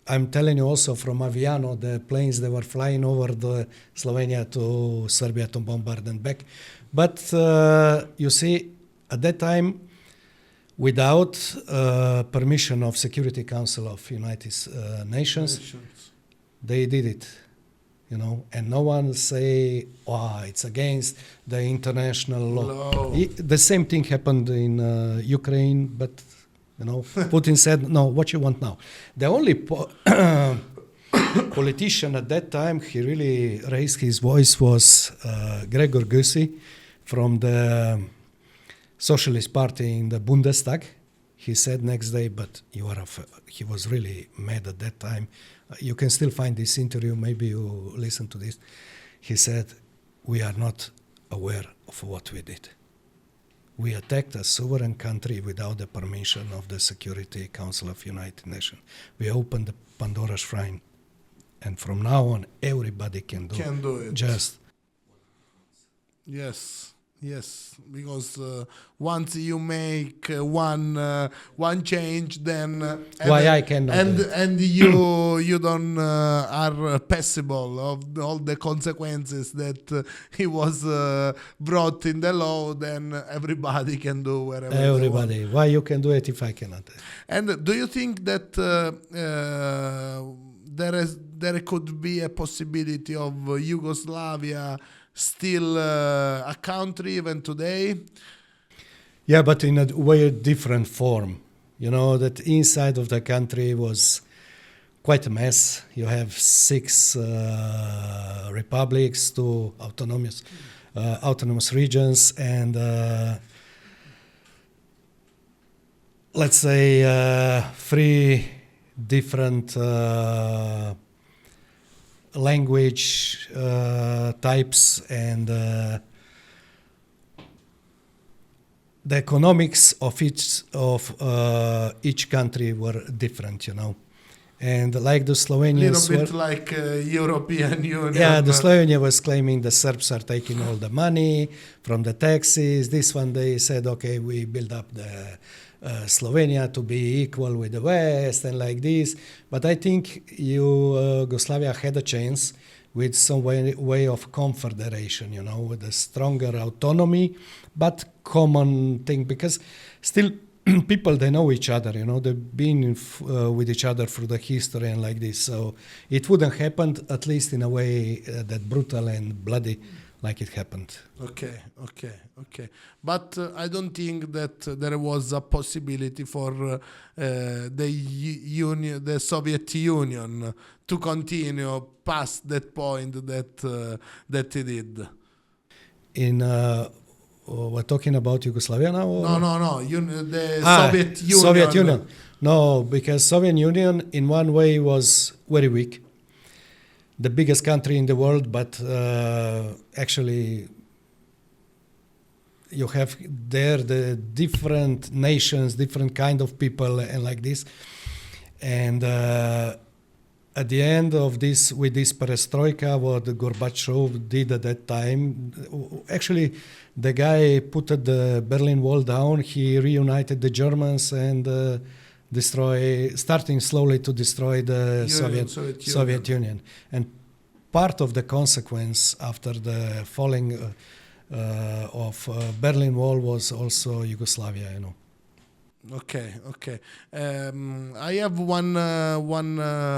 I'm telling you also from Aviano, the planes that were flying over the Slovenia to Serbia to bombard and back. But you see, at that time, without permission of Security Council of United Nations, they did it. And no one say, it's against the international law. The same thing happened in Ukraine, but, Putin said, no, what you want now? The only politician at that time, he really raised his voice, was Gregor Gysi from the Socialist Party in the Bundestag. He said next day, but he was really mad at that time. You can still find this interview, maybe you listen to this. He said, we are not aware of what we did. We attacked a sovereign country without the permission of the Security Council of United Nations. We opened the Pandora's shrine. And from now on, everybody can do it. Just. Yes, because once you make one change, then why I cannot and you don't are passible of all the consequences that he was brought in the law. Then everybody can do wherever. Everybody, why you can do it if I cannot? And do you think that there could be a possibility of Yugoslavia still a country even today? Yeah, but in a way different form. That inside of the country was quite a mess. You have 6 republics, 2 autonomous regions, and let's say 3 different language types, and the economics of each country were different, And like the Slovenians Little bit like European Union. yeah, the Slovenia was claiming the Serbs are taking all the money from the taxes. This one they said, okay, we build up the Slovenia to be equal with the West and like this. But I think Yugoslavia had a chance with some way of confederation, with a stronger autonomy, but common thing, because still people, they know each other, they've been with each other through the history and like this. So it wouldn't happen, at least in a way that brutal and bloody like it happened. Okay. But I don't think that there was a possibility for the Soviet Union to continue past that point that it did. We're talking about Yugoslavia now? Or? No. The Soviet Union. Soviet Union. No, because Soviet Union in one way was very weak. The biggest country in the world, but actually you have there the different nations, different kind of people and like this. And at the end of this, with this perestroika, what Gorbachev did at that time, actually the guy put the Berlin Wall down, he reunited the Germans and starting slowly to destroy the Soviet Union. And part of the consequence after the falling of Berlin Wall was also Yugoslavia, Okay. I have one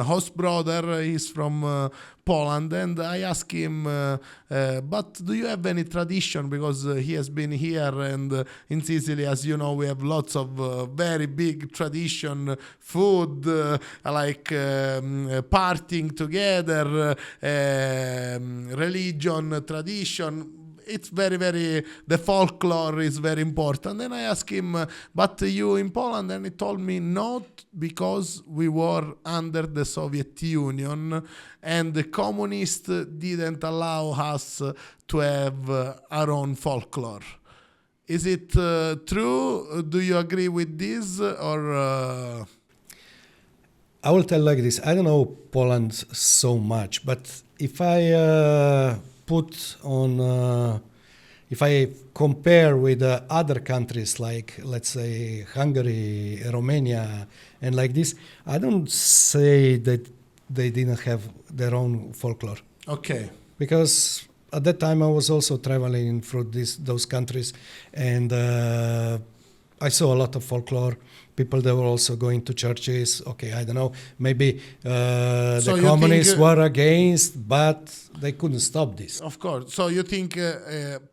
host brother. He's from Poland, and I asked him, but do you have any tradition? Because he has been here, and in Sicily, as you know, we have lots of very big tradition, food, like partying together, religion, tradition. It's very, very, the folklore is very important. And I asked him, but you in Poland? And he told me not, because we were under the Soviet Union and the communists didn't allow us to have our own folklore. Is it true? Do you agree with this? Or I will tell like this. I don't know Poland so much, but if I if I compare with other countries like, let's say, Hungary, Romania, and like this, I don't say that they didn't have their own folklore. Okay. Because at that time I was also traveling through those countries, and I saw a lot of folklore. People that were also going to churches. Okay, I don't know. Maybe the communists were against, but they couldn't stop this. Of course. So you think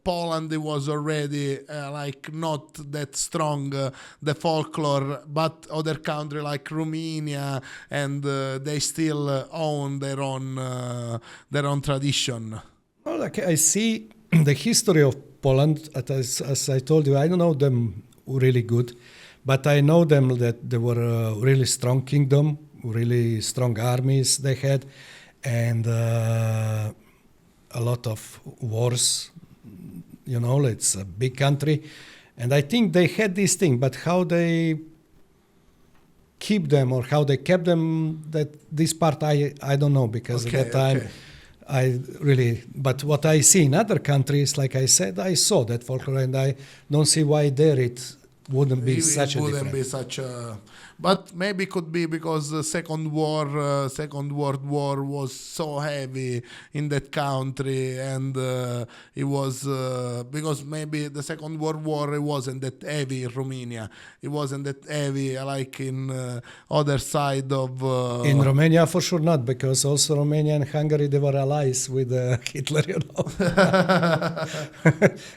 Poland was already like not that strong, the folklore, but other countries like Romania, and they still own their own tradition. Well, like I see the history of Poland, as I told you, I don't know them really good. But I know them that they were a really strong kingdom, really strong armies they had, and a lot of wars. It's a big country. And I think they had this thing, but how they keep them or how they kept them, this part I don't know, because at that time but what I see in other countries, like I said, I saw that folklore, and I don't see why there it wouldn't be such a difference. But maybe could be because the Second World War was so heavy in that country, and it was because maybe the Second World War, it wasn't that heavy in Romania. It wasn't that heavy like in other side of. In Romania, for sure not, because also Romania and Hungary, they were allies with Hitler,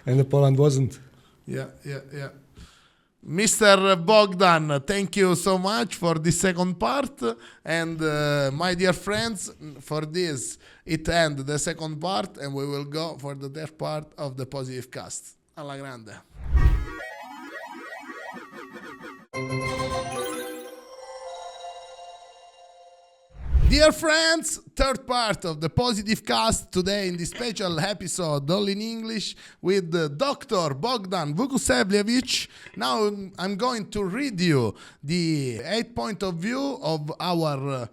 and Poland wasn't. Yeah. Mr. Bogdan, thank you so much for this second part, and my dear friends, for this it ends the second part, and we will go for the third part of the Positive Cast. Alla grande. Dear friends, third part of the Positive Cast today in this special episode, all in English, with Dr. Bogdan Vukosavljevic. Now I'm going to read you the 8 point of view of our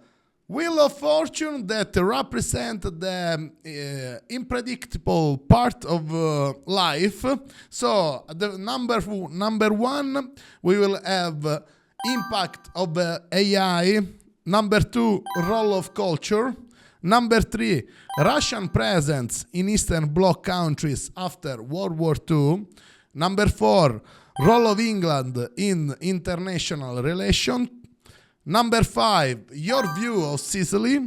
Wheel of Fortune that represent the unpredictable part of life. So the number one, we will have impact of AI. Number 2, role of culture. Number 3, Russian presence in Eastern Bloc countries after World War II. Number 4, role of England in international relations. Number 5, your view of Sicily.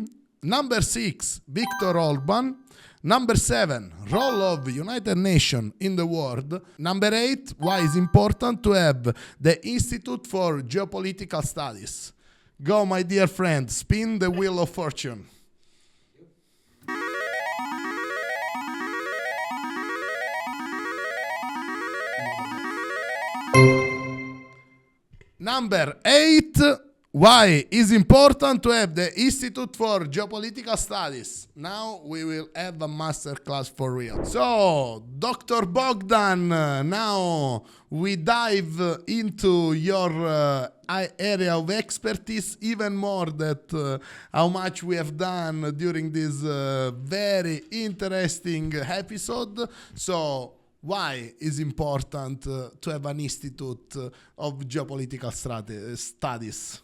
Number 6, Viktor Orban. Number 7, role of United Nations in the world. Number 8, why it's important to have the Institute for Geopolitical Studies. Go, my dear friend, spin the Wheel of Fortune. Number 8, why is important to have the Institute for Geopolitical Studies. Now we will have a master class for real. So, Dr. Bogdan, now we dive into your area of expertise even more that how much we have done during this very interesting episode. So, why is important to have an Institute of Geopolitical Studies?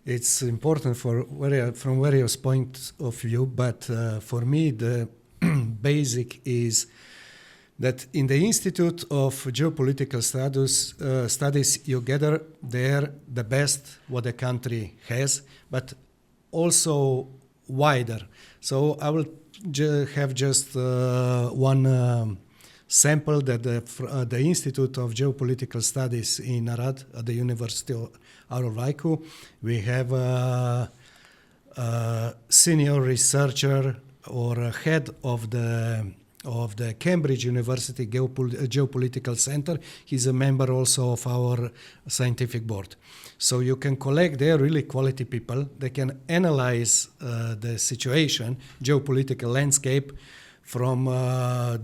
It's important from various points of view, but for me the basic is that in the Institute of Geopolitical Studies you gather there the best what the country has, but also wider. So I will have just one sample that the Institute of Geopolitical Studies in Arad at the University of Arovaiku. We have a senior researcher or a head of the Cambridge University Geopolitical Center. He's a member also of our scientific board. So you can collect there really quality people. They can analyze the situation, geopolitical landscape from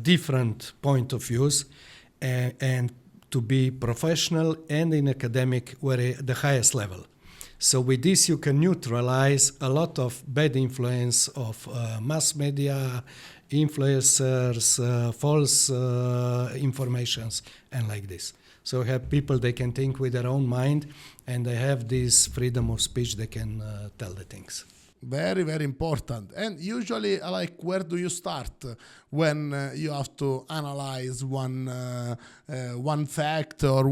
different point of views and to be professional and in academic the highest level. So with this you can neutralize a lot of bad influence of mass media, influencers, false informations and like this. So we have people, they can think with their own mind and they have this freedom of speech, they can tell the things. Very, very important. And usually, like, where do you start when you have to analyze one fact or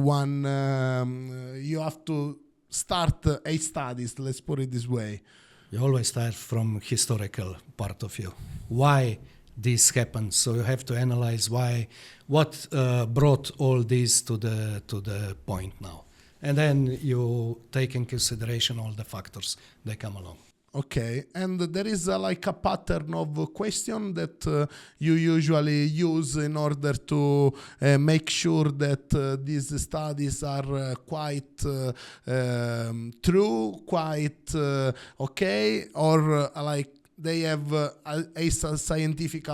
you have to start a studies, let's put it this way? You always start from historical part of view. Why this happened? So you have to analyze what brought all this to the point now. And then you take in consideration all the factors that come along. Okay, and there is like a pattern of question that you usually use in order to make sure that these studies are quite true, quite okay, or like they have a scientific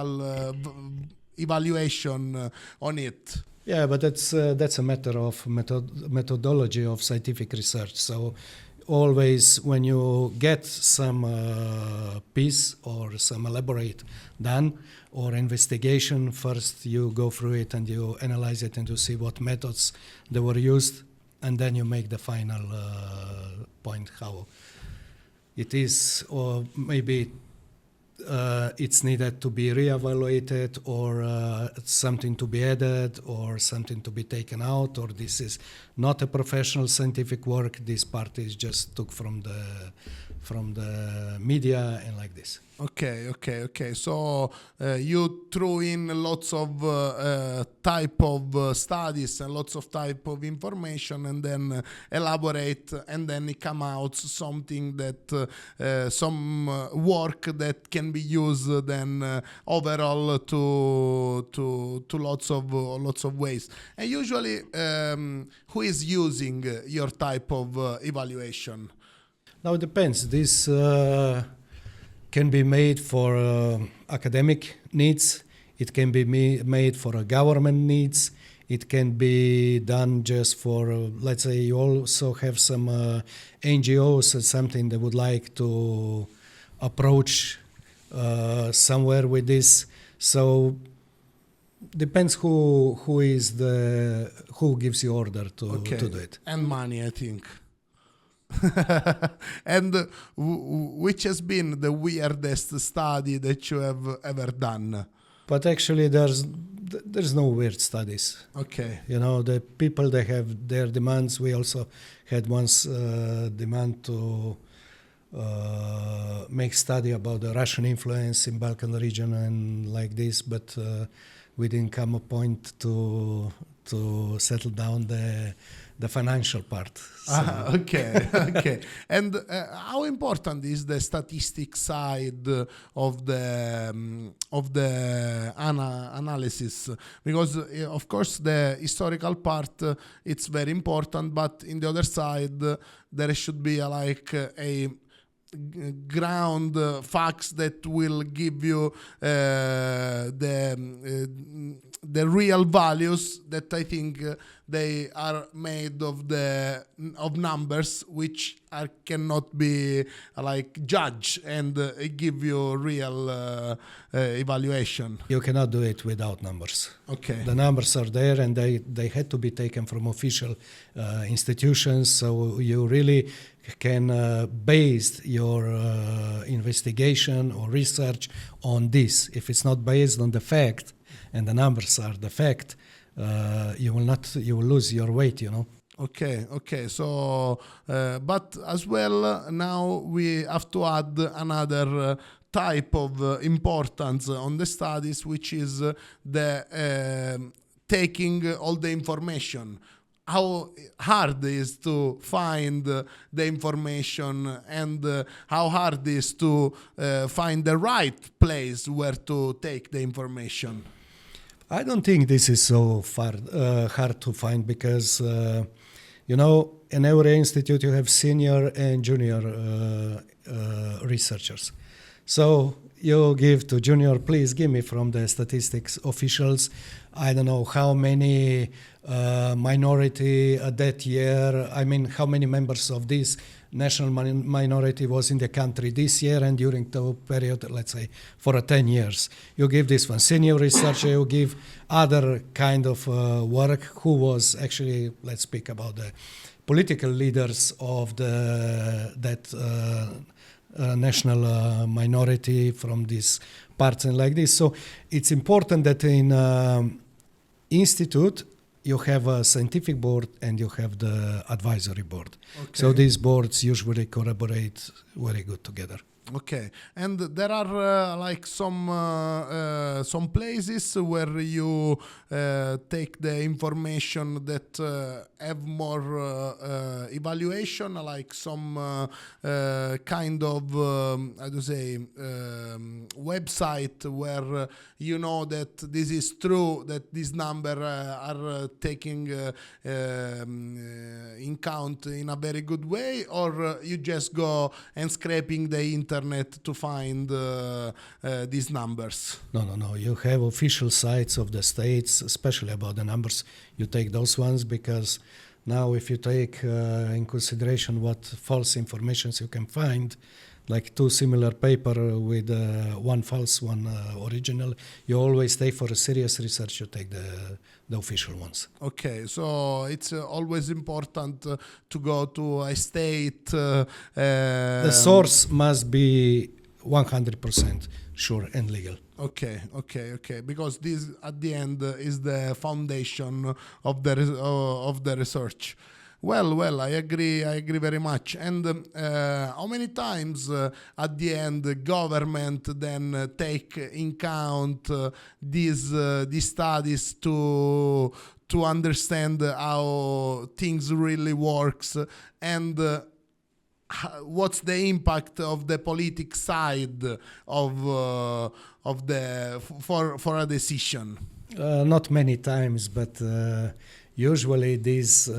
evaluation on it. Yeah, but that's a matter of methodology of scientific research. So always when you get some piece or some elaborate done or investigation, first you go through it and you analyze it and you see what methods they were used, and then you make the final point how it is, or maybe it's needed to be reevaluated, or something to be added, or something to be taken out, or this is not a professional scientific work. This part is just took from the media and like this. Okay. So you threw in lots of type of studies and lots of type of information, and then elaborate, and then it come out something that some work that can be used then overall to lots of ways. And usually, who is using your type of evaluation? Now it depends. can be made for academic needs. It can be made for government needs. It can be done just for, let's say, you also have some NGOs or something that would like to approach somewhere with this. So depends who gives you order to do it. And money, I think. And which has been the weirdest study that you have ever done? But actually, there's no weird studies. Okay. You know, the people, they have their demands. We also had once demand to make study about the Russian influence in Balkan region and like this, but we didn't come a point to settle down the financial part. So. Okay. And how important is the statistic side of the analysis? Because of course the historical part it's very important, but in the other side there should be a ground facts that will give you the real values that I think they are made of numbers which cannot be judged and give you real evaluation. You cannot do it without numbers. Okay. The numbers are there and they had to be taken from official institutions, so you really can base your investigation or research on this. If it's not based on the fact and the numbers are the fact, you will lose your weight, you know. Okay. So, but as well, now we have to add another type of importance on the studies, which is the taking all the information. How hard it is to find the information and how hard it is to find the right place where to take the information. I don't think this is so hard to find because, you know, in every institute you have senior and junior researchers. So you give to junior, please give me from the statistics officials, I don't know how many minority that year, I mean how many members of this national minority was in the country this year and during the period, let's say, for 10 years. You give this one senior researcher, you give other kind of work who was actually, let's speak about the political leaders of that national minority from these parts and like this. So it's important that in institute you have a scientific board and you have the advisory board. Okay. So these boards usually collaborate very good together. Okay, and there are some places where you take the information that have more evaluation, like some kind of how to say website where you know that this is true, that this number are taking in count in a very good way, or you just go and scraping the internet to find these numbers? No. You have official sites of the states, especially about the numbers. You take those ones because now if you take in consideration what false informations you can find, like two similar paper with one false, one original, you always take for a serious research, you take the official ones. Okay, so it's always important to go to a state. The source must be 100% sure and legal. Okay. Because this, at the end, is the foundation of the research. Well, I agree very much. And how many times at the end the government then take in count these studies to understand how things really works, and what's the impact of the political side of for a decision? Not many times, but usually these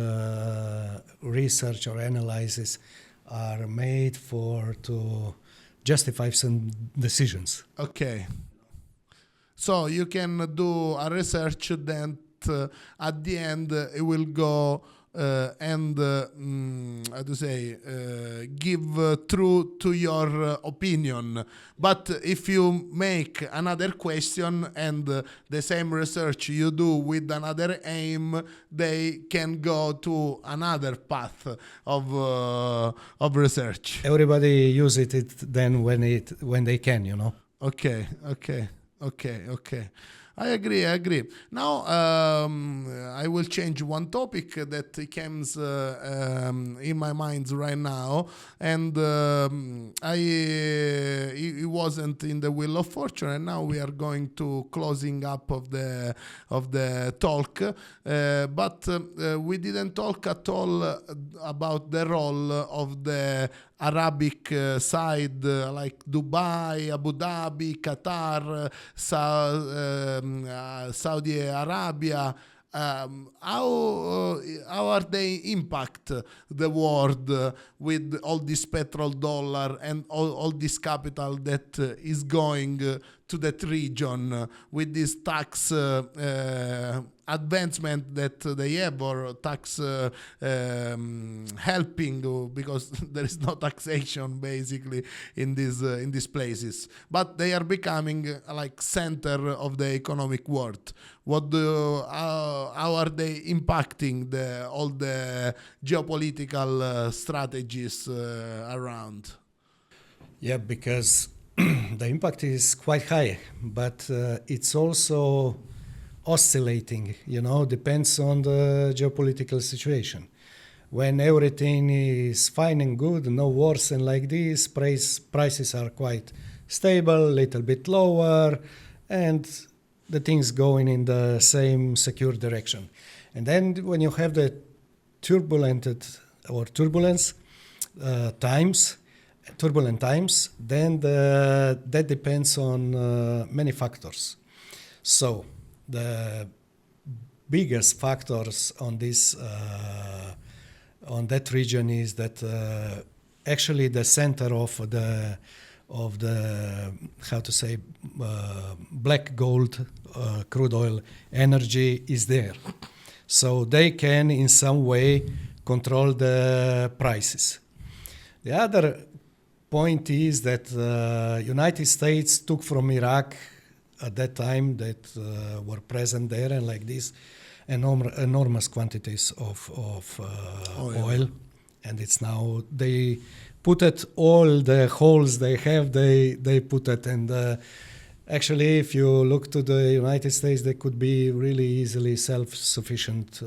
research or analyses are made to justify some decisions. Okay. So you can do a research that at the end it will go and how to say give true to your opinion. But if you make another question and the same research you do with another aim, they can go to another path of research. Everybody use it then when they can, you know. Okay. I agree. Now I will change one topic that comes in my mind right now, and it wasn't in the Wheel of Fortune, and now we are going to closing up of the talk, but we didn't talk at all about the role of the Arabic side, like Dubai, Abu Dhabi, Qatar, Saudi Arabia. How are they impact the world with all this petrodollar and all this capital that is going to that region with this tax advancement that they have, or tax helping, because there is no taxation basically in these places, but they are becoming like center of the economic world. How are they impacting all the geopolitical strategies around? Yeah, because the impact is quite high, but it's also oscillating, you know, depends on the geopolitical situation. When everything is fine and good, no wars and like this, prices are quite stable, little bit lower, and the things going in the same secure direction. And then when you have the turbulent times, then that depends on many factors. So the biggest factors on this on that region is that actually the center of the how to say black gold crude oil energy is there, so they can in some way control the prices. The other point is that United States took from Iraq at that time that were present there and like this enormous quantities of oil, and it's now they put it all the holes they have, they put it, and actually if you look to the United States, they could be really easily self-sufficient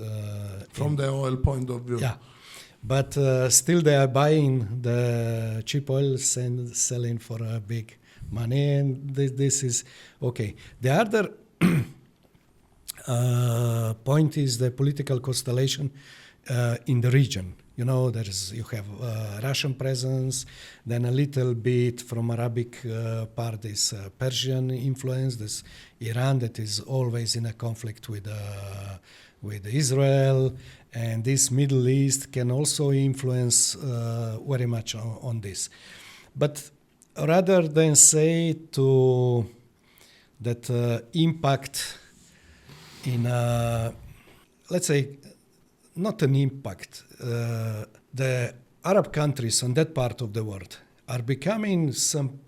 from the oil point of view. Yeah, but still they are buying the cheap oil and selling for a big money, and this is okay. The other point is the political constellation in the region. You know, you have Russian presence, then a little bit from Arabic part is Persian influence. There's Iran that is always in a conflict with Israel, and this Middle East can also influence very much on this. But rather than say to that impact in let's say not an impact, the Arab countries on that part of the world are becoming some,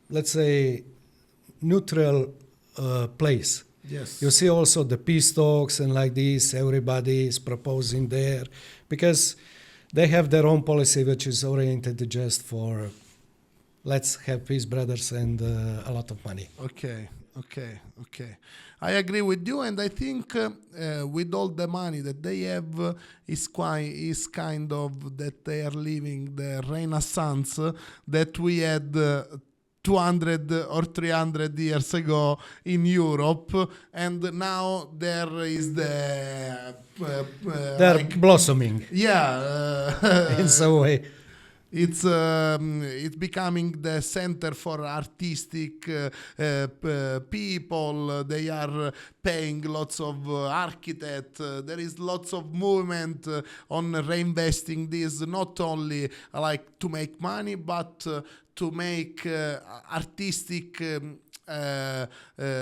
let's say, neutral place. Yes. You see also the peace talks and like this, everybody is proposing there because they have their own policy which is oriented just for let's have peace, brothers, and a lot of money. Okay. I agree with you, and I think with all the money that they have, is kind of that they are living the renaissance that we had 200 or 300 years ago in Europe, and now there is the they're like, blossoming. Yeah, in some way. It's becoming the center for artistic people. They are paying lots of architects. There is lots of movement on reinvesting this, not only like to make money, but to make artistic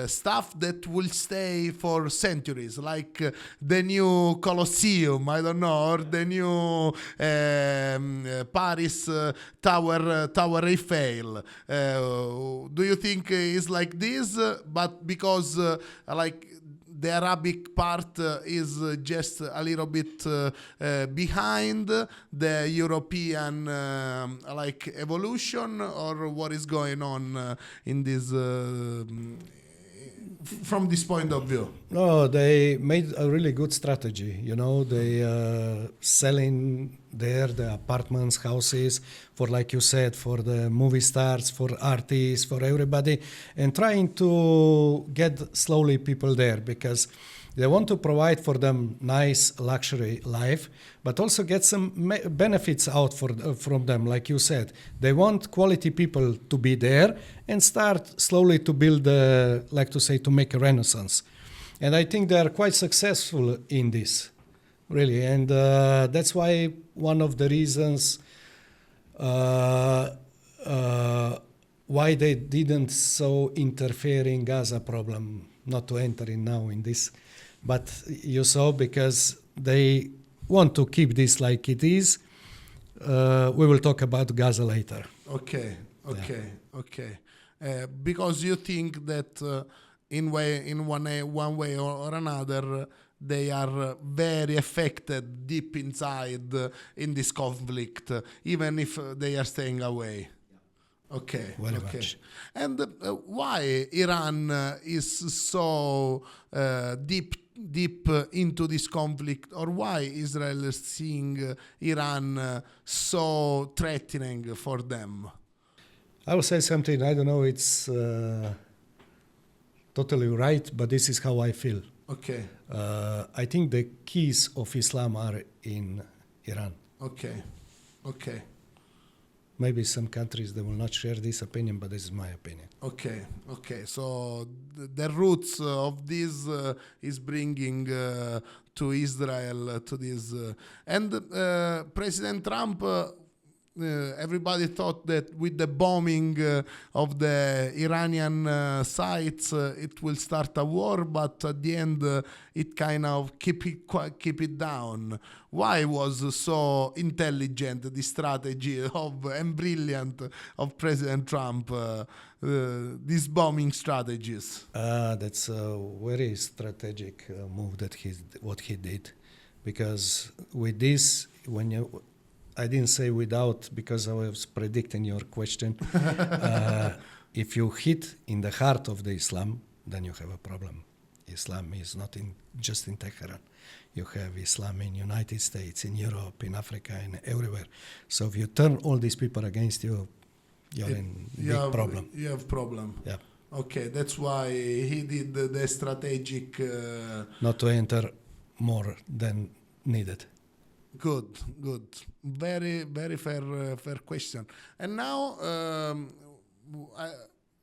stuff that will stay for centuries, like the new Colosseum, I don't know, or the new Paris Tower Eiffel. Do you think it's like this? But because like the Arabic part is just a little bit behind the European like evolution, or what is going on in this from this point of view? No, they made a really good strategy. You know, they selling there the apartments, houses for, like you said, for the movie stars, for artists, for everybody, and trying to get slowly people there because they want to provide for them nice luxury life, but also get some benefits out from them, like you said. They want quality people to be there and start slowly to build, like to say, to make a renaissance. And I think they are quite successful in this, really. And that's why one of the reasons why they didn't so interfere in Gaza problem, not to enter in now in this, but you saw, because they want to keep this like it is. We will talk about Gaza later. Okay. Because you think that in one way or another, they are very affected deep inside in this conflict, even if they are staying away. Okay. Very much. And why Iran is so deep into this conflict, or why Israel is seeing Iran so threatening for them? I will say something, I don't know, it's totally right, but this is how I feel. Okay. I think the keys of Islam are in Iran. Okay. Maybe some countries, they will not share this opinion, but this is my opinion. Okay. So the roots of this is bringing to Israel to this. And President Trump, everybody thought that with the bombing of the Iranian sites, it will start a war, but at the end, it kind of keep it down. Why was so intelligent the strategy and brilliant of President Trump, these bombing strategies? That's a very strategic move that what he did, because with this, I didn't say without, because I was predicting your question. If you hit in the heart of the Islam, then you have a problem. Islam is not just in Tehran. You have Islam in United States, in Europe, in Africa, and everywhere. So if you turn all these people against you, you're in big problem. You have problem. Yeah. Okay, that's why he did the strategic... Not to enter more than needed. Good. Very, very fair question. And now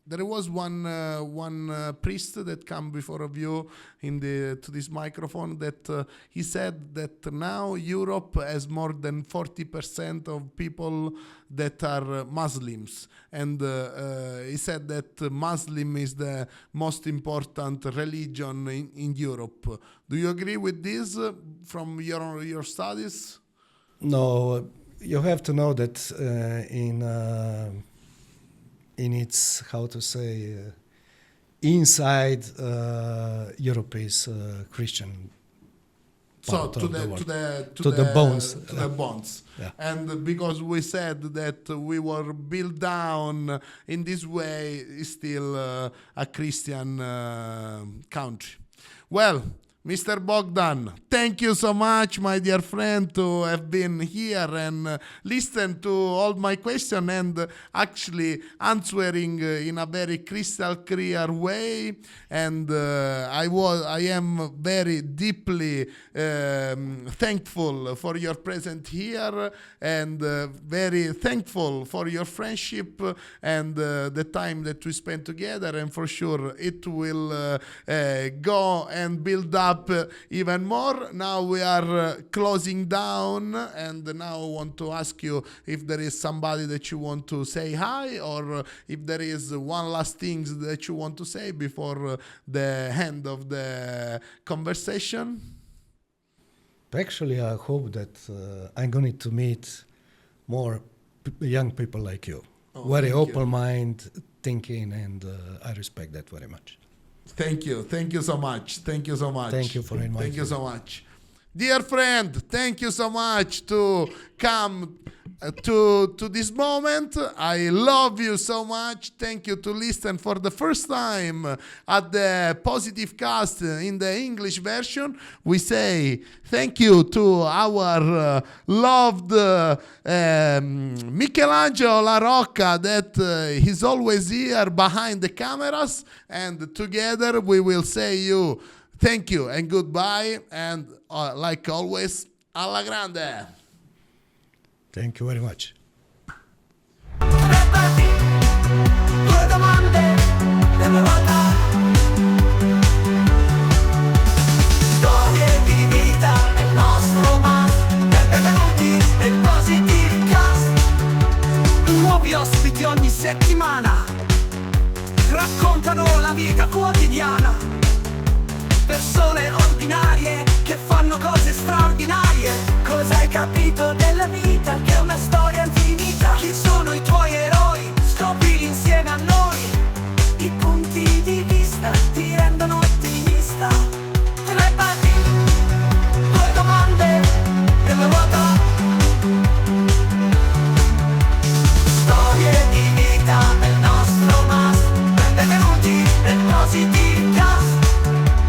there was one priest that came before of you to this microphone that he said that now Europe has more than 40% of people that are Muslims, and he said that Muslim is the most important religion in Europe. Do you agree with this from your studies? No, you have to know that in its, how to say, inside Europe is Christian. So to the bones. To the bones. Yeah. And because we said that we were built down in this way, is still a Christian country. Well, Mr. Bogdan, thank you so much, my dear friend, to have been here and listen to all my questions and actually answering in a very crystal clear way. And I am very deeply thankful for your presence here, and very thankful for your friendship and the time that we spent together. And for sure, it will go and build up up even more. Now we are closing down, and now I want to ask you if there is somebody that you want to say hi, or if there is one last thing that you want to say before the end of the conversation. Actually, I hope that I'm going to meet more young people like you. Very open-minded thinking, and I respect that very much. Thank you so much. Thank you so much. Thank you for inviting me. Thank you so much. Dear friend, thank you so much to come to this moment. I love you so much. Thank you to listen for the first time at the Positive Cast in the English version. We say thank you to our loved Michelangelo La Rocca that is always here behind the cameras, and together we will say you thank you and goodbye, and like always, alla grande. Thank you very much. Due domande della volta. Storie di vita nel nostro mar. Benvenuti nel Positive Cast. Nuovi ospiti ogni settimana raccontano la vita quotidiana. Persone ordinarie che fanno cose straordinarie. Cosa hai capito della vita? Che è una storia infinita. Chi sono i tuoi eroi?